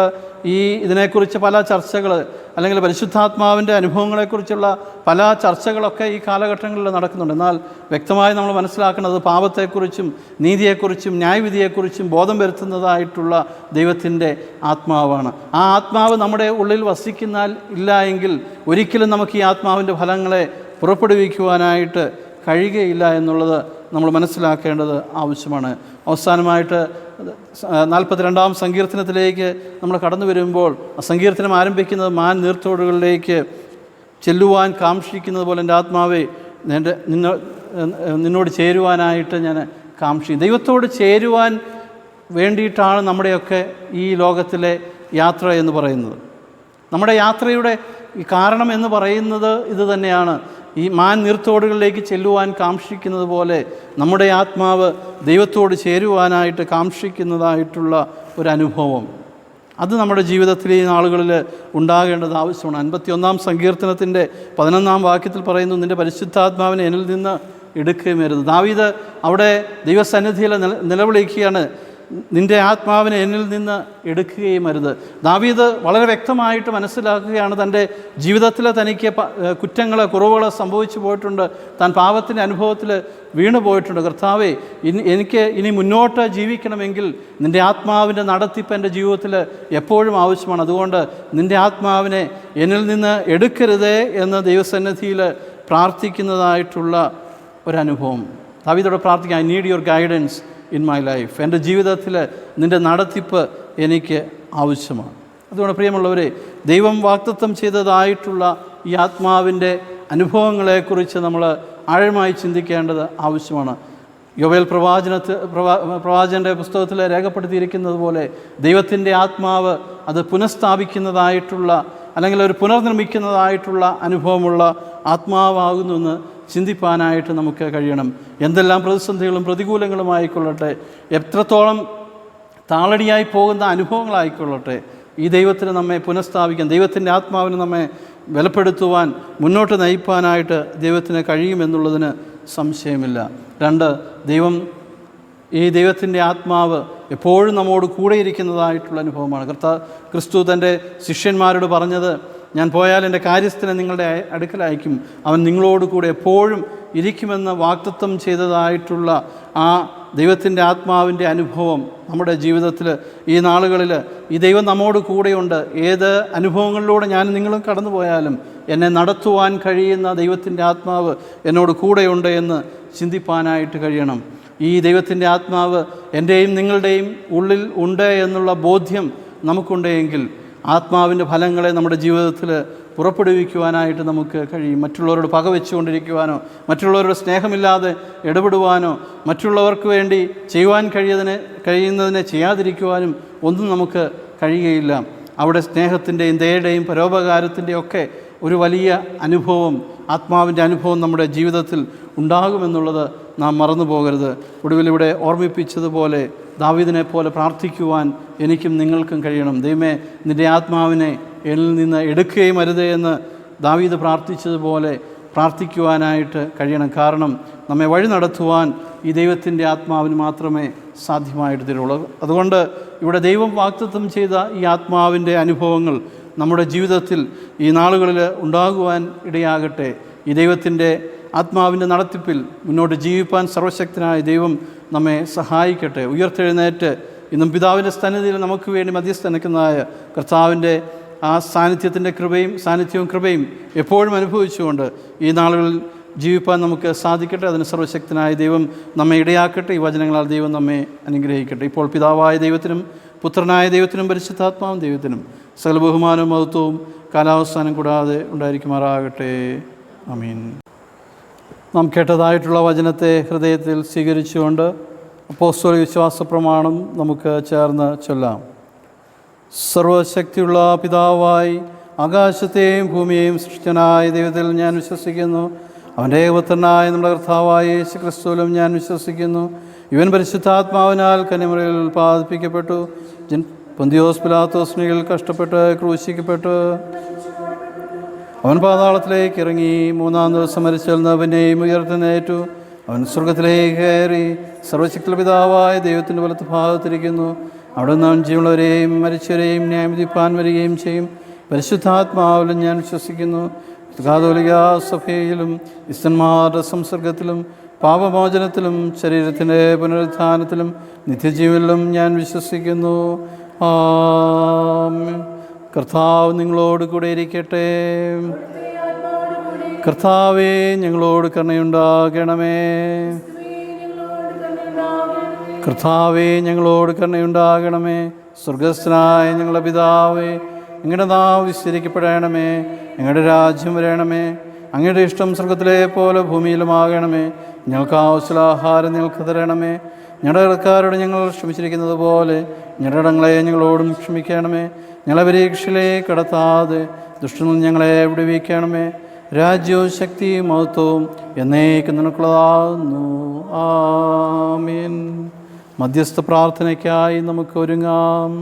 ഇതിനെക്കുറിച്ച് പല ചർച്ചകൾ, അല്ലെങ്കിൽ പരിശുദ്ധാത്മാവിൻ്റെ അനുഭവങ്ങളെക്കുറിച്ചുള്ള പല ചർച്ചകളൊക്കെ ഈ കാലഘട്ടങ്ങളിൽ നടക്കുന്നുണ്ട്. എന്നാൽ വ്യക്തമായി നമ്മൾ മനസ്സിലാക്കുന്നത് പാപത്തെക്കുറിച്ചും നീതിയെക്കുറിച്ചും ന്യായവിധിയെക്കുറിച്ചും ബോധം വരുത്തുന്നതായിട്ടുള്ള ദൈവത്തിൻ്റെ ആത്മാവാണ്. ആ ആത്മാവ് നമ്മുടെ ഉള്ളിൽ വസിക്കുന്നാൽ ഇല്ല എങ്കിൽ ഒരിക്കലും നമുക്ക് ഈ ആത്മാവിൻ്റെ ഫലങ്ങളെ പുറപ്പെടുവിക്കുവാനായിട്ട് കഴിയുകയില്ല എന്നുള്ളത് നമ്മൾ മനസ്സിലാക്കേണ്ടത് ആവശ്യമാണ്. അവസാനമായിട്ട് 42-ാം സങ്കീർത്തനത്തിലേക്ക് നമ്മൾ കടന്നു വരുമ്പോൾ ആ സങ്കീർത്തനം ആരംഭിക്കുന്നത് മാൻ നീർത്തോടുകളിലേക്ക് ചെല്ലുവാൻ കാംക്ഷിക്കുന്നത് പോലെ എൻ്റെ ആത്മാവെ നിന്നോട് ചേരുവാനായിട്ട് ഞാൻ കാംക്ഷിക്കും. ദൈവത്തോട് ചേരുവാൻ വേണ്ടിയിട്ടാണ് നമ്മുടെയൊക്കെ ഈ ലോകത്തിലെ യാത്ര എന്ന് പറയുന്നത്. നമ്മുടെ യാത്രയുടെ കാരണം എന്ന് പറയുന്നത് ഇത് തന്നെയാണ്. ഈ മാൻ നീർത്തോടുകളിലേക്ക് ചെല്ലുവാൻ കാംക്ഷിക്കുന്നത് പോലെ നമ്മുടെ ആത്മാവ് ദൈവത്തോട് ചേരുവാനായിട്ട് കാംക്ഷിക്കുന്നതായിട്ടുള്ള ഒരനുഭവം, അത് നമ്മുടെ ജീവിതത്തിൽ ഈ നാളുകളിൽ ഉണ്ടാകേണ്ടത് ആവശ്യമാണ്. 51-ാം സങ്കീർത്തനത്തിൻ്റെ 11-ാം വാക്യത്തിൽ പറയുന്നു, നിൻ്റെ പരിശുദ്ധാത്മാവിനെ എന്നിൽ നിന്ന് എടുക്കുകയും വരുന്നത്. ദാവീദ് അവിടെ ദൈവസന്നിധിയിൽ നിലവിളിക്കുകയാണ്, നിൻ്റെ ആത്മാവിനെ എന്നിൽ നിന്ന് എടുക്കുകയും അരുത്. ദാവീദ് വളരെ വ്യക്തമായിട്ട് മനസ്സിലാക്കുകയാണ് തൻ്റെ ജീവിതത്തിൽ തനിക്ക് കുറ്റങ്ങൾ, കുറവുകൾ സംഭവിച്ചു പോയിട്ടുണ്ട്. താൻ പാപത്തിൻ്റെ അനുഭവത്തിൽ വീണു പോയിട്ടുണ്ട്. കർത്താവേ, എനിക്ക് ഇനി മുന്നോട്ട് ജീവിക്കണമെങ്കിൽ നിൻ്റെ ആത്മാവിൻ്റെ നടത്തിപ്പ് എൻ്റെ ജീവിതത്തിൽ എപ്പോഴും ആവശ്യമാണ്. അതുകൊണ്ട് നിൻ്റെ ആത്മാവിനെ എന്നിൽ നിന്ന് എടുക്കരുതേ എന്ന് ദൈവസന്നിധിയിൽ പ്രാർത്ഥിക്കുന്നതായിട്ടുള്ള ഒരനുഭവം. ദാവീദോട് പ്രാർത്ഥിക്കാം, I need your guidance in my life. എൻ്റെ ജീവിതത്തിൽ നിൻ്റെ നടത്തിപ്പ് എനിക്ക് ആവശ്യമാണ്. അതുകൊണ്ട് പ്രിയമുള്ളവരെ, ദൈവം വാഗ്ദത്തം ചെയ്തതായിട്ടുള്ള ഈ ആത്മാവിൻ്റെ അനുഭവങ്ങളെക്കുറിച്ച് നമ്മൾ ആഴമായി ചിന്തിക്കേണ്ടത് ആവശ്യമാണ്. യോവേൽ പ്രവാചകൻ്റെ പുസ്തകത്തിൽ രേഖപ്പെടുത്തിയിരിക്കുന്നത് പോലെ ദൈവത്തിൻ്റെ ആത്മാവ് അത് പുനഃസ്ഥാപിക്കുന്നതായിട്ടുള്ള, അല്ലെങ്കിൽ ഒരു പുനർനിർമ്മിക്കുന്നതായിട്ടുള്ള അനുഭവമുള്ള ആത്മാവാകുന്നുവെന്ന് ചിന്തിപ്പാനായിട്ട് നമുക്ക് കഴിയണം. എന്തെല്ലാം പ്രതിസന്ധികളും പ്രതികൂലങ്ങളുമായിക്കൊള്ളട്ടെ, എത്രത്തോളം താളടിയായി പോകുന്ന അനുഭവങ്ങളായിക്കൊള്ളട്ടെ, ഈ ദൈവത്തിന് നമ്മെ പുനഃസ്ഥാപിക്കാൻ, ദൈവത്തിൻ്റെ ആത്മാവിന് നമ്മെ ബലപ്പെടുത്തുവാൻ, മുന്നോട്ട് നയിപ്പാനായിട്ട് ദൈവത്തിന് കഴിയുമെന്നുള്ളതിന് സംശയമില്ല. 2, ഈ ദൈവത്തിൻ്റെ ആത്മാവ് എപ്പോഴും നമ്മോട് കൂടെയിരിക്കുന്നതായിട്ടുള്ള അനുഭവമാണ്. ക്രിസ്തു തൻ്റെ ശിഷ്യന്മാരോട് പറഞ്ഞത്, ഞാൻ പോയാൽ എൻ്റെ കാര്യസ്ഥനെ നിങ്ങളുടെ അടുക്കൽ അയക്കും, അവൻ നിങ്ങളോട് കൂടെ എപ്പോഴും ഇരിക്കുമെന്ന് വാഗ്ദത്തം ചെയ്തതായിട്ടുള്ള ആ ദൈവത്തിൻ്റെ ആത്മാവിൻ്റെ അനുഭവം നമ്മുടെ ജീവിതത്തിൽ ഈ നാളുകളിൽ ഈ ദൈവം നമ്മോട് കൂടെയുണ്ട്. ഏത് അനുഭവങ്ങളിലൂടെ ഞാൻ നിങ്ങളും കടന്നു പോയാലും എന്നെ നടത്തുവാൻ കഴിയുന്ന ദൈവത്തിൻ്റെ ആത്മാവ് എന്നോട് കൂടെയുണ്ട് എന്ന് ചിന്തിപ്പാനായിട്ട് കഴിയണം. ഈ ദൈവത്തിൻ്റെ ആത്മാവ് എൻ്റെയും നിങ്ങളുടെയും ഉള്ളിൽ ഉണ്ട് എന്നുള്ള ബോധ്യം നമുക്കുണ്ടെങ്കിൽ ആത്മാവിൻ്റെ ഫലങ്ങളെ നമ്മുടെ ജീവിതത്തിൽ പുറപ്പെടുവിക്കുവാനായിട്ട് നമുക്ക് കഴിയും. മറ്റുള്ളവരോട് പക വെച്ചുകൊണ്ടിരിക്കുവാനോ, മറ്റുള്ളവരോട് സ്നേഹമില്ലാതെ ഇടപെടുവാനോ, മറ്റുള്ളവർക്ക് വേണ്ടി ചെയ്യുവാൻ കഴിയുന്നതിനെ ചെയ്യാതിരിക്കുവാനും ഒന്നും നമുക്ക് കഴിയുകയില്ല. അവിടെ സ്നേഹത്തിൻ്റെയും ദയയുടെയും പരോപകാരത്തിൻ്റെയും ഒക്കെ ഒരു വലിയ അനുഭവം, ആത്മാവിൻ്റെ അനുഭവം നമ്മുടെ ജീവിതത്തിൽ ഉണ്ടാകുമെന്നുള്ളത് നാം മറന്നു പോകരുത്. ഒടുവിലിവിടെ ഓർമ്മിപ്പിച്ചതുപോലെ ദാവീദിനെ പോലെ പ്രാർത്ഥിക്കുവാൻ എനിക്കും നിങ്ങൾക്കും കഴിയണം. ദൈവമേ, നിൻ്റെ ആത്മാവിനെ എന്നിൽ നിന്ന് എടുക്കുകയും അരുതേ എന്ന് ദാവീദ് പ്രാർത്ഥിച്ചതുപോലെ പ്രാർത്ഥിക്കുവാനായിട്ട് കഴിയണം. കാരണം നമ്മെ വഴി നടത്തുവാൻ ഈ ദൈവത്തിൻ്റെ ആത്മാവിന് മാത്രമേ സാധ്യമായിട്ട് തരുള്ളൂ. അതുകൊണ്ട് ഇവിടെ ദൈവം വാഗ്ദത്തം ചെയ്ത ഈ ആത്മാവിൻ്റെ അനുഭവങ്ങൾ നമ്മുടെ ജീവിതത്തിൽ ഈ നാളുകളിൽ ഉണ്ടാകുവാൻ ഇടയാകട്ടെ. ഈ ദൈവത്തിൻ്റെ ആത്മാവിൻ്റെ നടത്തിപ്പിൽ മുന്നോട്ട് ജീവിപ്പാൻ സർവശക്തനായ ദൈവം നമ്മെ സഹായിക്കട്ടെ. ഉയർത്തെഴുന്നേറ്റ് ഇന്നും പിതാവിൻ്റെ സന്നിധിയിൽ നമുക്ക് വേണ്ടി മധ്യസ്ഥനിക്കുന്നതായ കർത്താവിൻ്റെ ആ സാന്നിധ്യവും കൃപയും എപ്പോഴും അനുഭവിച്ചുകൊണ്ട് ഈ നാളുകളിൽ ജീവിപ്പാൻ നമുക്ക് സാധിക്കട്ടെ. അതിന് സർവശക്തനായ ദൈവം നമ്മെ ഇടയാക്കട്ടെ. ഈ വചനങ്ങളാൽ ദൈവം നമ്മെ അനുഗ്രഹിക്കട്ടെ. ഇപ്പോൾ പിതാവായ ദൈവത്തിനും പുത്രനായ ദൈവത്തിനും പരിശുദ്ധാത്മാവും ദൈവത്തിനും സകല ബഹുമാനവും മഹത്വവും കാലാവസ്ഥാനം കൂടാതെ ഉണ്ടായിരിക്കുമാറാകട്ടെ. ആമീൻ. നാം കേട്ടതായിട്ടുള്ള വചനത്തെ ഹൃദയത്തിൽ സ്വീകരിച്ചുകൊണ്ട് അപ്പോസ്തലിക വിശ്വാസ പ്രമാണം നമുക്ക് ചേർന്ന് ചൊല്ലാം. സർവശക്തിയുള്ള പിതാവായി ആകാശത്തെയും ഭൂമിയെയും സൃഷ്ടിച്ചനായ ദൈവത്തിൽ ഞാൻ വിശ്വസിക്കുന്നു. അവൻ്റെ ഏകപുത്രനായ നമ്മുടെ കർത്താവായ യേശു ക്രിസ്തുവിലും ഞാൻ വിശ്വസിക്കുന്നു. ഇവൻ പരിശുദ്ധാത്മാവിനാൽ കന്യമറിയിൽ ഉൽപ്പാദിപ്പിക്കപ്പെട്ടു, പൊന്തിയോസ് പിലാത്തോസിനിൽ കഷ്ടപ്പെട്ട് ക്രൂശിക്കപ്പെട്ടു, അവൻ പാതാളത്തിലേക്ക് ഇറങ്ങി, 3-ാം ദിവസം മരിച്ചെന്ന് അവനെയും ഉയർത്തെഴുന്നേറ്റു. അവൻ സ്വർഗത്തിലേക്ക് കയറി സർവശക്തിയുള്ള പിതാവായ ദൈവത്തിൻ്റെ വലത്ത് ഭാഗത്തിരിക്കുന്നു. അവിടെ നിന്ന് അവൻ ജീവനുള്ളവരെയും മരിച്ചവരെയും ന്യായവിധിപ്പാൻ വരികയും ചെയ്യും. പരിശുദ്ധാത്മാവിലും ഞാൻ വിശ്വസിക്കുന്നു. കാതോലിക സഭയിലും ക്രിസ്ത്യന്മാരുടെ സംസർഗത്തിലും പാപമോചനത്തിലും ശരീരത്തിൻ്റെ പുനരുത്ഥാനത്തിലും നിത്യജീവനിലും ഞാൻ വിശ്വസിക്കുന്നു. ആമേൻ. കർത്താവ് നിങ്ങളോട് കൂടെ ഇരിക്കട്ടെ. കർത്താവേ, ഞങ്ങളോട് കരുണയുണ്ടാകണമേ. കർത്താവേ, ഞങ്ങളോട് കരുണയുണ്ടാകണമേ. സ്വർഗസ്ഥനായ ഞങ്ങളുടെ പിതാവേ, അങ്ങയുടെ നാമം വിസ്തരിക്കപ്പെടണമേ. അങ്ങയുടെ രാജ്യം വരണമേ. അങ്ങയുടെ ഇഷ്ടം സ്വർഗത്തിലെ പോലെ ഭൂമിയിലുമാകണമേ. ഞങ്ങൾക്ക് ആവശ്യമുള്ള ആഹാരം ഞങ്ങൾക്ക് തരണമേ. ഞങ്ങളുടെ കടക്കാരോട് ഞങ്ങൾ ക്ഷമിച്ചിരിക്കുന്നത് പോലെ ഞങ്ങളുടെ കടങ്ങളെ ഞങ്ങളോടും ക്ഷമിക്കണമേ. ഞങ്ങളെ പരീക്ഷയിലേക്ക് കടത്താതെ ദുഷ്ടനിൽ ഞങ്ങളെ വിടുവിക്കണമേ. രാജ്യവും ശക്തിയും മഹത്വവും എന്നേക്കും നിനക്കുള്ളതാകുന്നു. ആമീൻ. മധ്യസ്ഥ പ്രാർത്ഥനയ്ക്കായി നമുക്ക് ഒരുങ്ങാം.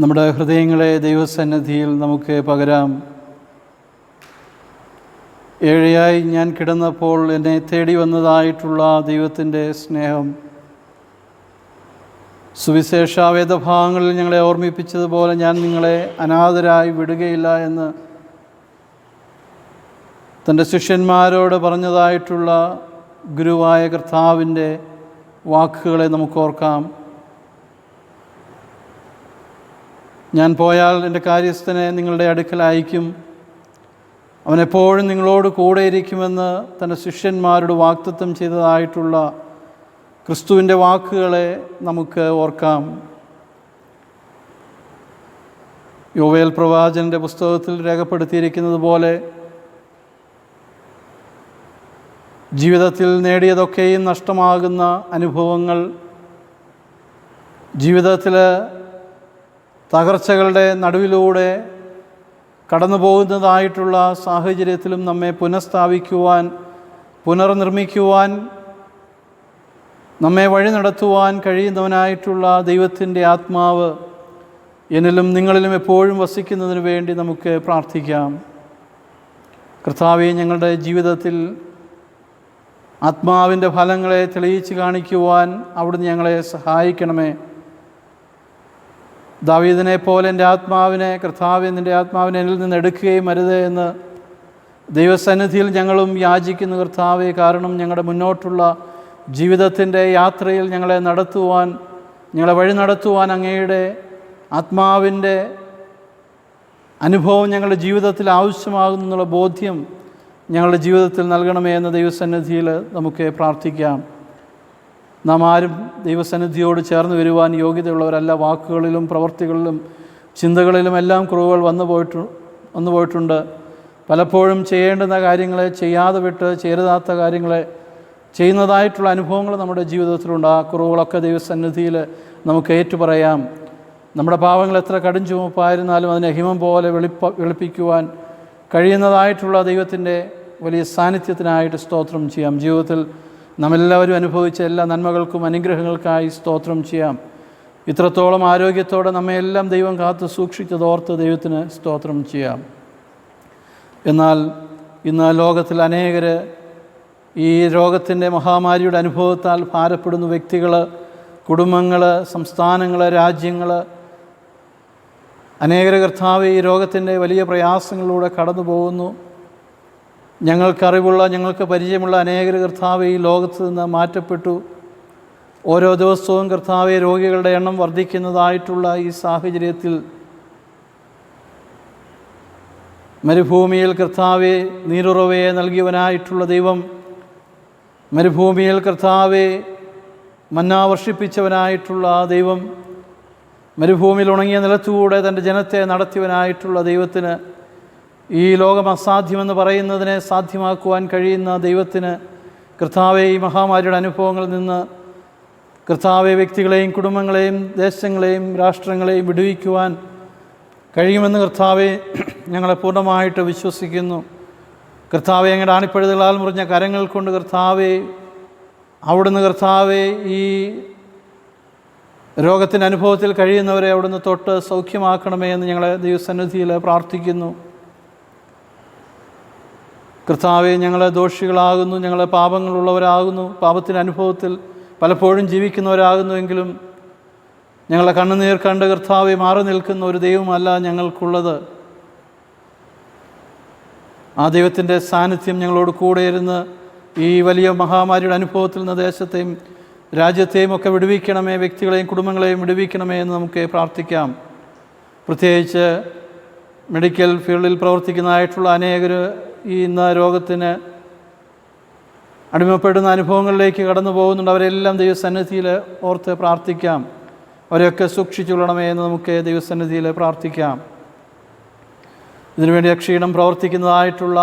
നമ്മുടെ ഹൃദയങ്ങളെ ദൈവസന്നിധിയിൽ നമുക്ക് പകരാം. ഏഴയായി ഞാൻ കിടന്നപ്പോൾ എന്നെ തേടി വന്നതായിട്ടുള്ള ദൈവത്തിൻ്റെ സ്നേഹം സുവിശേഷ വേദഭാഗങ്ങളിൽ ഞങ്ങളെ ഓർമ്മിപ്പിച്ചതുപോലെ ഞാൻ നിങ്ങളെ അനാഥരായി വിടുകയില്ല എന്ന് തൻ്റെ ശിഷ്യന്മാരോട് പറഞ്ഞതായിട്ടുള്ള ഗുരുവായ കർത്താവിൻ്റെ വാക്കുകളെ നമുക്ക് ഓർക്കാം. ഞാൻ പോയാൽ എൻ്റെ കാര്യസ്ഥനെ നിങ്ങളുടെ അടുക്കൽ അയക്കും, അവനെപ്പോഴും നിങ്ങളോട് കൂടെയിരിക്കുമെന്ന് തൻ്റെ ശിഷ്യന്മാരോട് വാഗ്ദത്തം ചെയ്തതായിട്ടുള്ള ക്രിസ്തുവിൻ്റെ വാക്കുകളെ നമുക്ക് ഓർക്കാം. യോവേൽ പ്രവാചകൻ്റെ പുസ്തകത്തിൽ രേഖപ്പെടുത്തിയിരിക്കുന്നത് പോലെ ജീവിതത്തിൽ നേടിയതൊക്കെയും നഷ്ടമാകുന്ന അനുഭവങ്ങൾ, ജീവിതത്തിൽ തകർച്ചകളുടെ നടുവിലൂടെ കടന്നു പോകുന്നതായിട്ടുള്ള സാഹചര്യത്തിലും നമ്മെ പുനഃസ്ഥാപിക്കുവാൻ, പുനർനിർമ്മിക്കുവാൻ, നമ്മെ വഴി നടത്തുവാൻ കഴിയുന്നവനായിട്ടുള്ള ദൈവത്തിൻ്റെ ആത്മാവ് എന്നിലും നിങ്ങളിലും എപ്പോഴും വസിക്കുന്നതിന് വേണ്ടി നമുക്ക് പ്രാർത്ഥിക്കാം. കർത്താവേ, ഞങ്ങളുടെ ജീവിതത്തിൽ ആത്മാവിൻ്റെ ഫലങ്ങളെ തെളിയിച്ച് കാണിക്കുവാൻ അവിടുന്ന് ഞങ്ങളെ സഹായിക്കണമേ. ദാവീദിനെ പോലെ എൻ്റെ ആത്മാവിനെ, കർത്താവേ, നിൻ്റെ ആത്മാവിനെ എന്നിൽ നിന്ന് എടുക്കുകയും അരുതേ എന്ന് ദൈവസന്നിധിയിൽ ഞങ്ങളും യാചിക്കുന്നു കർത്താവേ. കാരണം ഞങ്ങളുടെ മുന്നോട്ടുള്ള ജീവിതത്തിൻ്റെ യാത്രയിൽ ഞങ്ങളെ നടത്തുവാൻ, ഞങ്ങളെ വഴി നടത്തുവാൻ അങ്ങയുടെ ആത്മാവിൻ്റെ അനുഭവം ഞങ്ങളുടെ ജീവിതത്തിൽ ആവശ്യമാകുന്നുള്ള ബോധ്യം ഞങ്ങളുടെ ജീവിതത്തിൽ നൽകണമേ എന്ന ദൈവസന്നിധിയിൽ നമുക്ക് പ്രാർത്ഥിക്കാം. നാം ആരും ദൈവസന്നിധിയോട് ചേർന്ന് വരുവാൻ യോഗ്യതയുള്ളവരല്ല. വാക്കുകളിലും പ്രവൃത്തികളിലും ചിന്തകളിലും എല്ലാം കുറവുകൾ വന്നു പോയിട്ടുണ്ട്. പലപ്പോഴും ചെയ്യേണ്ടുന്ന കാര്യങ്ങളെ ചെയ്യാതെ വിട്ട് ചേരുതാത്ത കാര്യങ്ങളെ ചെയ്യുന്നതായിട്ടുള്ള അനുഭവങ്ങൾ നമ്മുടെ ജീവിതത്തിലുണ്ട്. ആ കുറവുകളൊക്കെ ദൈവസന്നിധിയിൽ നമുക്ക് ഏറ്റുപറയാം. നമ്മുടെ പാവങ്ങൾ എത്ര കടും ചുമപ്പായിരുന്നാലും അതിനെ ഹിമം പോലെ വെളുപ്പിക്കുവാൻ കഴിയുന്നതായിട്ടുള്ള ദൈവത്തിൻ്റെ വലിയ സാന്നിധ്യത്തിനായിട്ട് സ്തോത്രം ചെയ്യാം. ജീവിതത്തിൽ നമ്മെല്ലാവരും അനുഭവിച്ച എല്ലാ നന്മകൾക്കും അനുഗ്രഹങ്ങൾക്കായി സ്തോത്രം ചെയ്യാം. ഇത്രത്തോളം ആരോഗ്യത്തോടെ നമ്മയെല്ലാം ദൈവം കാത്തു സൂക്ഷിച്ചതോർത്ത് ദൈവത്തിന് സ്തോത്രം ചെയ്യാം. എന്നാൽ ഇന്ന് ലോകത്തിൽ അനേകർ ഈ രോഗത്തിൻ്റെ മഹാമാരിയുടെ അനുഭവത്താൽ ഭാരപ്പെടുന്ന വ്യക്തികൾ, കുടുംബങ്ങൾ, സംസ്ഥാനങ്ങൾ, രാജ്യങ്ങൾ, അനേകർ കർത്താവ് ഈ രോഗത്തിൻ്റെ വലിയ പ്രയാസങ്ങളിലൂടെ കടന്നു പോകുന്നു. ഞങ്ങൾക്കറിവുള്ള, ഞങ്ങൾക്ക് പരിചയമുള്ള അനേകർ കർത്താവ് ഈ ലോകത്ത് നിന്ന് മാറ്റപ്പെട്ടു. ഓരോ ദിവസവും കർത്താവ് രോഗികളുടെ എണ്ണം വർദ്ധിക്കുന്നതായിട്ടുള്ള ഈ സാഹചര്യത്തിൽ മരുഭൂമിയിൽ കർത്താവെ നീരുറവയെ നൽകിയവനായിട്ടുള്ള ദൈവം, മരുഭൂമിയിൽ കർത്താവെ മന്ന വർഷിപ്പിച്ചവനായിട്ടുള്ള ദൈവം, മരുഭൂമിയിൽ ഉണങ്ങിയ നിലത്തുകൂടെ തൻ്റെ ജനത്തെ നടത്തിയവനായിട്ടുള്ള ദൈവത്തിന്, ഈ ലോകം അസാധ്യമെന്ന് പറയുന്നതിനെ സാധ്യമാക്കുവാൻ കഴിയുന്ന ദൈവത്തിന് കർത്താവെ ഈ മഹാമാരിയുടെ അനുഭവങ്ങളിൽ നിന്ന് കർത്താവെ വ്യക്തികളെയും കുടുംബങ്ങളെയും ദേശങ്ങളെയും രാഷ്ട്രങ്ങളെയും വിടുവിക്കുവാൻ കഴിയുമെന്ന് കർത്താവെ ഞങ്ങളെ പൂർണ്ണമായിട്ട് വിശ്വസിക്കുന്നു. കർത്താവെ, ഞങ്ങളുടെ ആണിപ്പഴുതുകളാൽ മുറിഞ്ഞ കരങ്ങൾ കൊണ്ട് കർത്താവെ അവിടുന്ന് കർത്താവെ ഈ രോഗത്തിൻ്റെ അനുഭവത്തിൽ കഴിയുന്നവരെ അവിടുന്ന് തൊട്ട് സൗഖ്യമാക്കണമേ എന്ന് ഞങ്ങളെ ദൈവസന്നിധിയിൽ പ്രാർത്ഥിക്കുന്നു. കർത്താവെ, ഞങ്ങൾ ദോഷികളാകുന്നു, ഞങ്ങൾ പാപങ്ങളുള്ളവരാകുന്നു, പാപത്തിൻ്റെ അനുഭവത്തിൽ പലപ്പോഴും ജീവിക്കുന്നവരാകുന്നുവെങ്കിലും ഞങ്ങളെ കണ്ണുനീർ കണ്ട് കർത്താവെ മാറി നിൽക്കുന്ന ഒരു ദൈവമല്ല ഞങ്ങൾക്കുള്ളത്. ആ ദൈവത്തിൻ്റെ സാന്നിധ്യം ഞങ്ങളോട് കൂടെ ഇരുന്ന് ഈ വലിയ മഹാമാരിയുടെ അനുഭവത്തിൽ നിന്ന് ദേശത്തെയും രാജ്യത്തെയും ഒക്കെ വിടുവിക്കണമേ, വ്യക്തികളെയും കുടുംബങ്ങളെയും വിടുവിക്കണമേ എന്ന് നമുക്ക് പ്രാർത്ഥിക്കാം. പ്രത്യേകിച്ച് മെഡിക്കൽ ഫീൽഡിൽ പ്രവർത്തിക്കുന്നതായിട്ടുള്ള അനേകർ ഈ ഇന്ന് രോഗത്തിന് അടിമപ്പെടുന്ന അനുഭവങ്ങളിലേക്ക് കടന്നു പോകുന്നുണ്ട്. അവരെല്ലാം ദൈവസന്നിധിയിൽ ഓർത്ത് പ്രാർത്ഥിക്കാം. അവരെയൊക്കെ സൂക്ഷിച്ചുകൊള്ളണമേ എന്ന് നമുക്ക് ദൈവസന്നിധിയിൽ പ്രാർത്ഥിക്കാം. ഇതിനുവേണ്ടി അക്ഷീണം പ്രവർത്തിക്കുന്നതായിട്ടുള്ള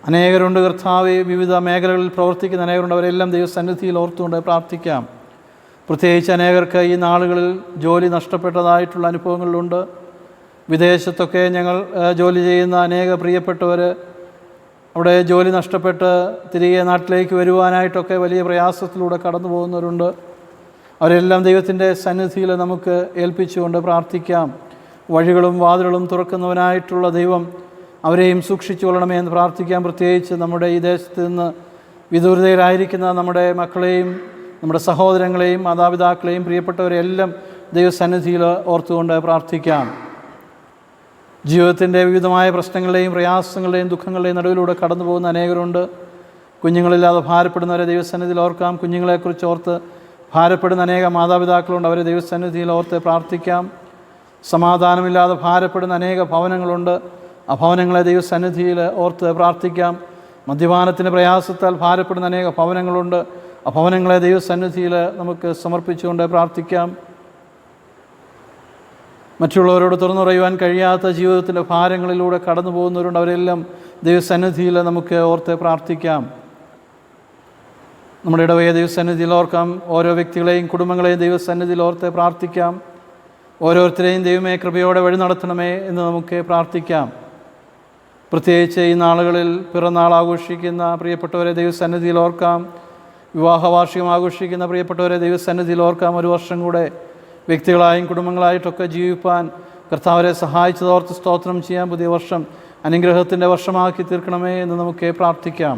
അനേകരുണ്ട് കർത്താവെ. വിവിധ മേഖലകളിൽ പ്രവർത്തിക്കുന്ന അനേകരുണ്ട്. അവരെല്ലാം ദൈവസന്നിധിയിൽ ഓർത്തുകൊണ്ട് പ്രാർത്ഥിക്കാം. പ്രത്യേകിച്ച് അനേകർക്ക് ഈ നാളുകളിൽ ജോലി നഷ്ടപ്പെട്ടതായിട്ടുള്ള അനുഭവങ്ങളിലുണ്ട്. വിദേശത്തൊക്കെ ഞങ്ങൾ ജോലി ചെയ്യുന്ന അനേക പ്രിയപ്പെട്ടവർ അവിടെ ജോലി നഷ്ടപ്പെട്ട് തിരികെ നാട്ടിലേക്ക് വരുവാനായിട്ടൊക്കെ വലിയ പ്രയാസത്തിലൂടെ കടന്നു പോകുന്നവരുണ്ട്. അവരെല്ലാം ദൈവത്തിൻ്റെ സന്നിധിയിൽ നമുക്ക് ഏൽപ്പിച്ചുകൊണ്ട് പ്രാർത്ഥിക്കാം. വഴികളും വാതിലുകളും തുറക്കുന്നവനായിട്ടുള്ള ദൈവം അവരെയും സൂക്ഷിച്ചു കൊള്ളണമേ എന്ന് പ്രാർത്ഥിക്കാം. പ്രത്യേകിച്ച് നമ്മുടെ ഈ ദേശത്ത് നിന്ന് വിദൂരതയിലായിരിക്കുന്ന നമ്മുടെ മക്കളെയും നമ്മുടെ സഹോദരങ്ങളെയും മാതാപിതാക്കളെയും പ്രിയപ്പെട്ടവരെല്ലാം ദൈവസന്നിധിയിൽ ഓർത്തുകൊണ്ട് പ്രാർത്ഥിക്കാം. ജീവിതത്തിൻ്റെ വിവിധമായ പ്രശ്നങ്ങളുടെയും പ്രയാസങ്ങളുടെയും ദുഃഖങ്ങളുടെയും നടുവിലൂടെ കടന്നു പോകുന്ന അനേകരുണ്ട്. കുഞ്ഞുങ്ങളില്ലാതെ ഭാരപ്പെടുന്നവരെ ദൈവസന്നിധിയിൽ ഓർക്കാം. കുഞ്ഞുങ്ങളെക്കുറിച്ച് ഓർത്ത് ഭാരപ്പെടുന്ന അനേക മാതാപിതാക്കളുണ്ട്, അവരെ ദൈവസന്നിധിയിൽ ഓർത്ത് പ്രാർത്ഥിക്കാം. സമാധാനമില്ലാതെ ഭാരപ്പെടുന്ന അനേക ഭവനങ്ങളുണ്ട്, ആ ഭവനങ്ങളെ ദൈവസന്നിധിയിൽ ഓർത്ത് പ്രാർത്ഥിക്കാം. മദ്യപാനത്തിൻ്റെ പ്രയാസത്താൽ ഭാരപ്പെടുന്ന അനേക ഭവനങ്ങളുണ്ട്, ആ ഭവനങ്ങളെ ദൈവസന്നിധിയിൽ നമുക്ക് സമർപ്പിച്ചുകൊണ്ട് പ്രാർത്ഥിക്കാം. മറ്റുള്ളവരോട് തുറന്നു പറയുവാൻ കഴിയാത്ത ജീവിതത്തിൻ്റെ ഭാരങ്ങളിലൂടെ കടന്നു പോകുന്നവരുണ്ട്, അവരെല്ലാം ദൈവസന്നിധിയിൽ നമുക്ക് ഓർത്ത് പ്രാർത്ഥിക്കാം. നമ്മുടെ ഇടവയെ ദൈവസന്നിധിയിൽ ഓർക്കാം. ഓരോ വ്യക്തികളെയും കുടുംബങ്ങളെയും ദൈവസന്നിധിയിൽ ഓർത്ത് പ്രാർത്ഥിക്കാം. ഓരോരുത്തരെയും ദൈവമേ കൃപയോടെ വഴി നടത്തണമേ എന്ന് നമുക്ക് പ്രാർത്ഥിക്കാം. പ്രത്യേകിച്ച് ഈ നാളുകളിൽ പിറന്നാൾ ആഘോഷിക്കുന്ന പ്രിയപ്പെട്ടവരെ ദൈവസന്നിധിയിൽ ഓർക്കാം. വിവാഹ വാർഷികം ആഘോഷിക്കുന്ന പ്രിയപ്പെട്ടവരെ ദൈവസന്നിധിയിൽ ഓർക്കാം. ഒരു വർഷം കൂടെ വ്യക്തികളായും കുടുംബങ്ങളായിട്ടൊക്കെ ജീവിപ്പാൻ കർത്താവരെ സഹായിച്ചതോർത്ത് സ്തോത്രം ചെയ്യാൻ. പുതിയ വർഷം അനുഗ്രഹത്തിൻ്റെ വർഷമാക്കി തീർക്കണമേ എന്ന് നമുക്ക് പ്രാർത്ഥിക്കാം.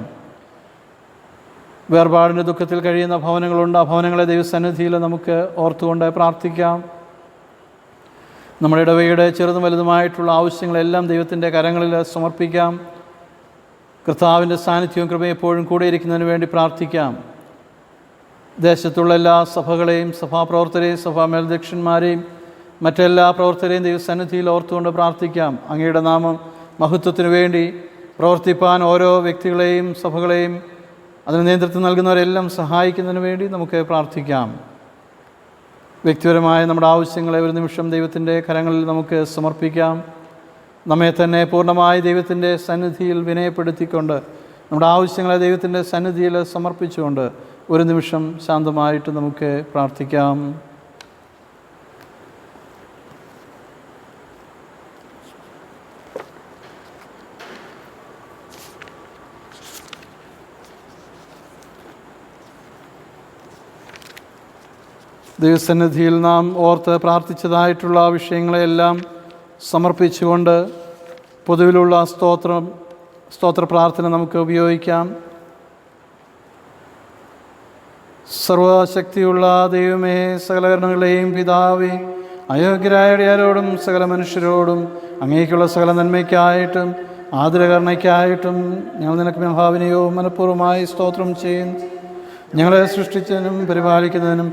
വേർപാടിൻ്റെ ദുഃഖത്തിൽ കഴിയുന്ന ഭവനങ്ങളുണ്ട്, ആ ഭവനങ്ങളെ ദൈവസന്നിധിയിൽ നമുക്ക് ഓർത്തുകൊണ്ട് പ്രാർത്ഥിക്കാം. നമ്മുടെ ഇടവയുടെ ചെറുതും വലുതുമായിട്ടുള്ള ആവശ്യങ്ങളെല്ലാം ദൈവത്തിൻ്റെ കരങ്ങളിൽ സമർപ്പിക്കാം. കർത്താവിൻ്റെ സാന്നിധ്യവും കൃപയും എപ്പോഴും കൂടെയിരിക്കുന്നതിന് വേണ്ടി പ്രാർത്ഥിക്കാം. ദേശത്തുള്ള എല്ലാ സഭകളെയും സഭാപ്രവർത്തകരെയും സഭാ മേൽധ്യക്ഷന്മാരെയും മറ്റെല്ലാ പ്രവർത്തകരെയും ദൈവസന്നിധിയിൽ ഓർത്തുകൊണ്ട് പ്രാർത്ഥിക്കാം. അങ്ങയുടെ നാമം മഹത്വത്തിനു വേണ്ടി പ്രവർത്തിപ്പാൻ ഓരോ വ്യക്തികളെയും സഭകളെയും അതിന് നേതൃത്വം നൽകുന്നവരെല്ലാം സഹായിക്കുന്നതിന് വേണ്ടി നമുക്ക് പ്രാർത്ഥിക്കാം. വ്യക്തിപരമായ നമ്മുടെ ആവശ്യങ്ങളെ ഒരു നിമിഷം ദൈവത്തിൻ്റെ കരങ്ങളിൽ നമുക്ക് സമർപ്പിക്കാം. നമ്മെ തന്നെ പൂർണ്ണമായി ദൈവത്തിൻ്റെ സന്നിധിയിൽ വിനയപ്പെടുത്തിക്കൊണ്ട് നമ്മുടെ ആവശ്യങ്ങളെ ദൈവത്തിൻ്റെ സന്നിധിയിൽ സമർപ്പിച്ചുകൊണ്ട് ഒരു നിമിഷം ശാന്തമായിട്ട് നമുക്ക് പ്രാർത്ഥിക്കാം. ദൈവസന്നിധിയിൽ നാം ഓർത്ത് പ്രാർത്ഥിച്ചതായിട്ടുള്ള വിഷയങ്ങളെല്ലാം സമർപ്പിച്ചുകൊണ്ട് പൊതുവിലുള്ള സ്തോത്ര പ്രാർത്ഥന നമുക്ക് ഉപയോഗിക്കാം. സർവശക്തിയുള്ള ദൈവമേ, സകലകരണങ്ങളെയും പിതാവേ, അയോഗ്യരായവരോടും സകല മനുഷ്യരോടും അങ്ങേക്കുള്ള സകല നന്മയ്ക്കായിട്ടും ആദരകരുണയ്ക്കായിട്ടും ഞങ്ങൾ നിനക്ക് മഹാവിനയവും മനഃപൂർവ്വമായി സ്തോത്രം ചെയ്യുന്നു. ഞങ്ങളെ സൃഷ്ടിച്ചതിനും പരിപാലിക്കുന്നതിനും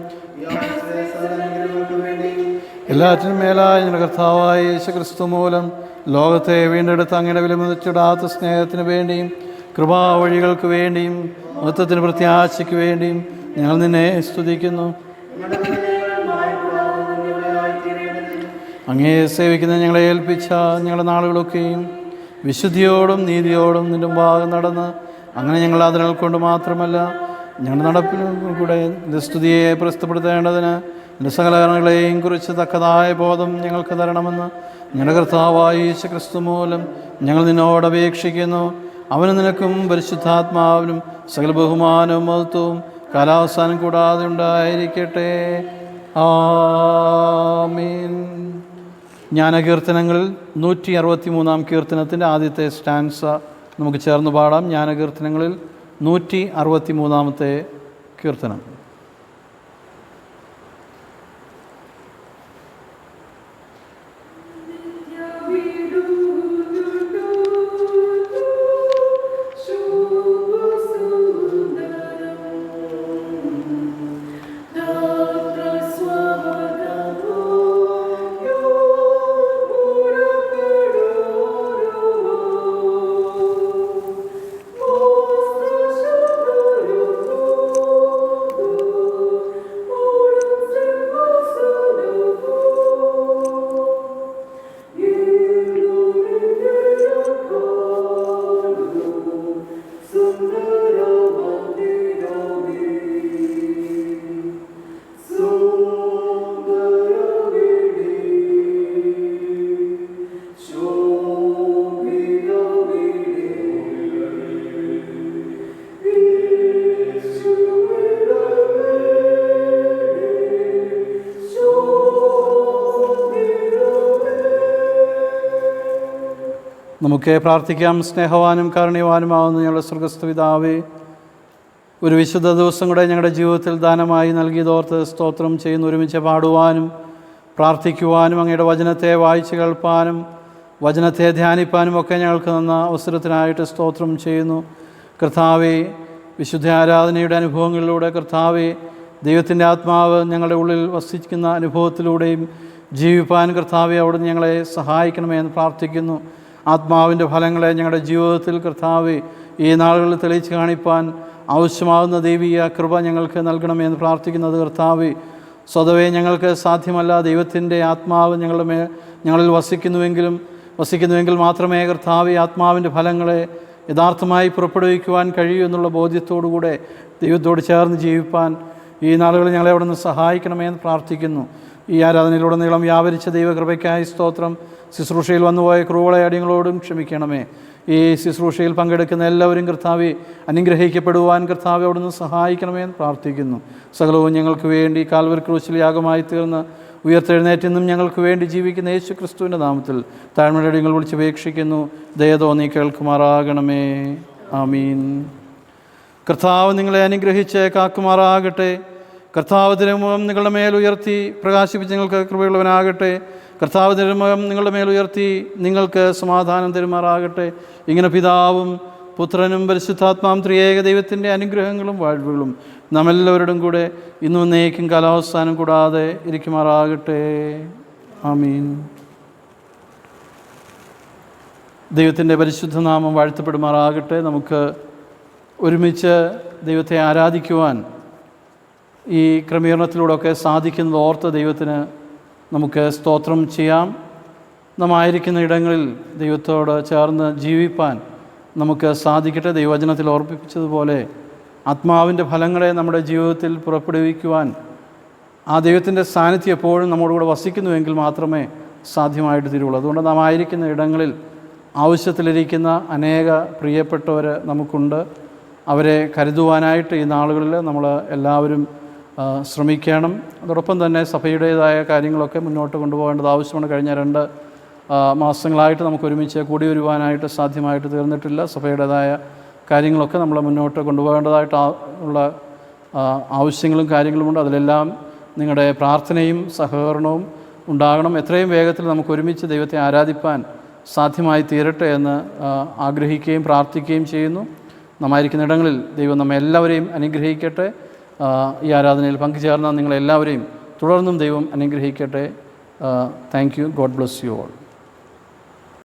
എല്ലാറ്റിനും മേലായ ഞങ്ങളുടെ കർത്താവായ യേശുക്രിസ്തു മൂലം ലോകത്തെ വീണ്ടെടുത്ത് അങ്ങയുടെ വിലമതിച്ചിടാത്ത സ്നേഹത്തിന് വേണ്ടിയും കൃപാവഴികൾക്ക് വേണ്ടിയും മഹത്വത്തിന് പ്രത്യാശയ്ക്ക് വേണ്ടിയും ഞങ്ങൾ നിന്നെ സ്തുതിക്കുന്നു. അങ്ങയെ സേവിക്കുന്ന ഞങ്ങളെ ഏൽപ്പിച്ച ഞങ്ങളുടെ നാളുകളൊക്കെയും വിശുദ്ധിയോടും നീതിയോടും നിന്റെ മുമ്പാകെ നടന്ന് അങ്ങനെ ഞങ്ങൾ അതിനാൽ കൊണ്ട് മാത്രമല്ല ഞങ്ങളുടെ നടപ്പിലും കൂടെ നിന്റെ സ്തുതിയെ പ്രസിദ്ധപ്പെടുത്തേണ്ടതിന് നിന്റെ സകലകരണങ്ങളെയും കുറിച്ച് തക്കതായ ബോധം ഞങ്ങൾക്ക് തരണമെന്ന് ഞങ്ങളുടെ കർത്താവായ യേശുക്രിസ്തു മൂലം ഞങ്ങൾ നിന്നോട് അപേക്ഷിക്കുന്നു. അവന് നിനക്കും പരിശുദ്ധാത്മാവിനും സകല ബഹുമാനവും മഹത്വവും കാലാവസാനം കൂടാതെ ഉണ്ടായിരിക്കട്ടെ. ആമീൻ. ജ്ഞാനകീർത്തനങ്ങളിൽ 163 കീർത്തനത്തിൻ്റെ ആദ്യത്തെ സ്റ്റാൻസ നമുക്ക് ചേർന്ന് പാടാം. ജ്ഞാനകീർത്തനങ്ങളിൽ 163 കീർത്തനം. നമുക്ക് പ്രാർത്ഥിക്കാം. സ്നേഹവാനും കാരുണ്യവാനുമാവുന്ന ഞങ്ങളുടെ സ്വർഗ്ഗസ്ഥ പിതാവേ, ഒരു വിശുദ്ധ ദിവസം കൂടെ ഞങ്ങളുടെ ജീവിതത്തിൽ ദാനമായി നൽകിയതോർത്ത് സ്തോത്രം ചെയ്യുന്നു. ഒരുമിച്ച് പാടുവാനും പ്രാർത്ഥിക്കുവാനും അങ്ങയുടെ വചനത്തെ വായിച്ച് കേൾപ്പാനും വചനത്തെ ധ്യാനിപ്പാനും ഒക്കെ ഞങ്ങൾക്ക് തന്ന അവസരത്തിനായിട്ട് സ്തോത്രം ചെയ്യുന്നു. കർത്താവേ, വിശുദ്ധ ആരാധനയുടെ അനുഭവങ്ങളിലൂടെ കർത്താവേ, ദൈവത്തിൻ്റെ ആത്മാവ് ഞങ്ങളുടെ ഉള്ളിൽ വസിക്കുന്ന അനുഭവത്തിലൂടെയും ജീവിപ്പാൻ കർത്താവെ അവിടുന്ന് ഞങ്ങളെ സഹായിക്കണമേ എന്ന് പ്രാർത്ഥിക്കുന്നു. ആത്മാവിൻ്റെ ഫലങ്ങളെ ഞങ്ങളുടെ ജീവിതത്തിൽ കർത്താവെ ഈ നാളുകളിൽ തെളിയിച്ച് കാണിപ്പാൻ ആവശ്യമാകുന്ന ദൈവീയ കൃപ ഞങ്ങൾക്ക് നൽകണമേ എന്ന് പ്രാർത്ഥിക്കുന്നത്. കർത്താവെ, സ്വതവേ ഞങ്ങൾക്ക് സാധ്യമല്ല. ദൈവത്തിൻ്റെ ആത്മാവ് ഞങ്ങളിൽ വസിക്കുന്നുവെങ്കിൽ മാത്രമേ കർത്താവെ ആത്മാവിൻ്റെ ഫലങ്ങളെ യഥാർത്ഥമായി പുറപ്പെടുവിക്കുവാൻ കഴിയൂ എന്നുള്ള ബോധ്യത്തോടുകൂടെ ദൈവത്തോട് ചേർന്ന് ജീവിപ്പാൻ ഈ നാളുകളിൽ ഞങ്ങളെ അവിടെ നിന്ന് സഹായിക്കണമേ എന്ന് പ്രാർത്ഥിക്കുന്നു. ഈ ആരാധനയിലുടനീളം വ്യാപരിച്ച ദൈവകൃപയ്ക്കായി സ്തോത്രം. ശുശ്രൂഷയിൽ വന്നുപോയ ക്രൂവളെ അടിയങ്ങളോടും ക്ഷമിക്കണമേ. ഈ ശുശ്രൂഷയിൽ പങ്കെടുക്കുന്ന എല്ലാവരും കർത്താവെ അനുഗ്രഹിക്കപ്പെടുവാൻ കർത്താവെ അവിടെ നിന്ന് സഹായിക്കണമേ എന്ന് പ്രാർത്ഥിക്കുന്നു. സകലവും ഞങ്ങൾക്ക് വേണ്ടി കാൽവരി ക്രൂശിൽ യാഗമായി തീർന്ന് ഉയർത്തെഴുന്നേറ്റെന്നും ഞങ്ങൾക്ക് വേണ്ടി ജീവിക്കുന്ന യേശു ക്രിസ്തുവിൻ്റെ നാമത്തിൽ താഴ്മയുടെ അടിയങ്ങൾ വിളിച്ചപേക്ഷിക്കുന്നു. ദയ തോന്നി കേൾക്കുമാറാകണമേ. ആമീൻ. കർത്താവ് നിങ്ങളെ അനുഗ്രഹിച്ച് കാക്കുമാറാകട്ടെ. കർത്താവ് തിരുമുഖം നിങ്ങളുടെ മേൽ ഉയർത്തി പ്രകാശിപ്പിച്ച് നിങ്ങൾക്ക് കൃപയുള്ളവനാകട്ടെ. കർത്താവ് തിരുമുഖം നിങ്ങളുടെ മേൽ ഉയർത്തി നിങ്ങൾക്ക് സമാധാനം തരുമാറാകട്ടെ. ഇങ്ങനെ പിതാവും പുത്രനും പരിശുദ്ധാത്മാവും ത്രിയേക ദൈവത്തിൻ്റെ അനുഗ്രഹങ്ങളും വാഴ്വുകളും നമ്മെല്ലാവരോടും കൂടെ ഇന്നും എന്നേക്കും കാലാവസ്ഥാനം കൂടാതെ ഇരിക്കുമാറാകട്ടെ. ആമീൻ. ദൈവത്തിൻ്റെ പരിശുദ്ധ നാമം വാഴ്ത്തപ്പെടുമാറാകട്ടെ. നമുക്ക് ഒരുമിച്ച് ദൈവത്തെ ആരാധിക്കുവാൻ ഈ ക്രമീകരണത്തിലൂടെയൊക്കെ സാധിക്കുന്നത് ഓർത്ത് ദൈവത്തിന് നമുക്ക് സ്തോത്രം ചെയ്യാം. നാം ആയിരിക്കുന്ന ഇടങ്ങളിൽ ദൈവത്തോട് ചേർന്ന് ജീവിപ്പാൻ നമുക്ക് സാധിക്കട്ടെ. ദൈവവചനത്തിൽ ഓർപ്പിച്ചതുപോലെ ആത്മാവിൻ്റെ ഫലങ്ങളെ നമ്മുടെ ജീവിതത്തിൽ പുറപ്പെടുവിക്കുവാൻ ആ ദൈവത്തിൻ്റെ സാന്നിധ്യം എപ്പോഴും നമ്മോടുകൂടെ വസിക്കുന്നുവെങ്കിൽ മാത്രമേ സാധ്യമായിട്ട് തീരുള്ളൂ. അതുകൊണ്ട് നാം ആയിരിക്കുന്ന ഇടങ്ങളിൽ ആവശ്യത്തിലിരിക്കുന്ന അനേക പ്രിയപ്പെട്ടവർ നമുക്കുണ്ട്. അവരെ കരുതുവാനായിട്ട് ഈ നാളുകളിൽ നമ്മൾ എല്ലാവരും ശ്രമിക്കണം. അതോടൊപ്പം തന്നെ സഭയുടേതായ കാര്യങ്ങളൊക്കെ മുന്നോട്ട് കൊണ്ടുപോകേണ്ടത് ആവശ്യമാണ്. കഴിഞ്ഞ 2 മാസങ്ങളായിട്ട് നമുക്ക് ഒരുമിച്ച് കൂടി വരുവാനായിട്ട് സാധ്യമായിട്ട് തീർന്നിട്ടില്ല. സഭയുടേതായ കാര്യങ്ങളൊക്കെ നമ്മൾ മുന്നോട്ട് കൊണ്ടുപോകേണ്ടതായിട്ട് ഉള്ള ആവശ്യങ്ങളും കാര്യങ്ങളുമുണ്ട്. അതിലെല്ലാം നിങ്ങളുടെ പ്രാർത്ഥനയും സഹകരണവും ഉണ്ടാകണം. എത്രയും വേഗത്തിൽ നമുക്ക് ഒരുമിച്ച് ദൈവത്തെ ആരാധിപ്പാൻ സാധ്യമായി തീരട്ടെ എന്ന് ആഗ്രഹിക്കുകയും പ്രാർത്ഥിക്കുകയും ചെയ്യുന്നു. നമ്മായിരിക്കുന്ന ഇടങ്ങളിൽ ദൈവം നമ്മെ എല്ലാവരെയും അനുഗ്രഹിക്കട്ടെ. ഈ ആരാധനയിൽ പങ്കുചേർന്ന നിങ്ങളെല്ലാവരെയും തുടർന്നും ദൈവം അനുഗ്രഹിക്കട്ടെ. Thank you. God bless you all.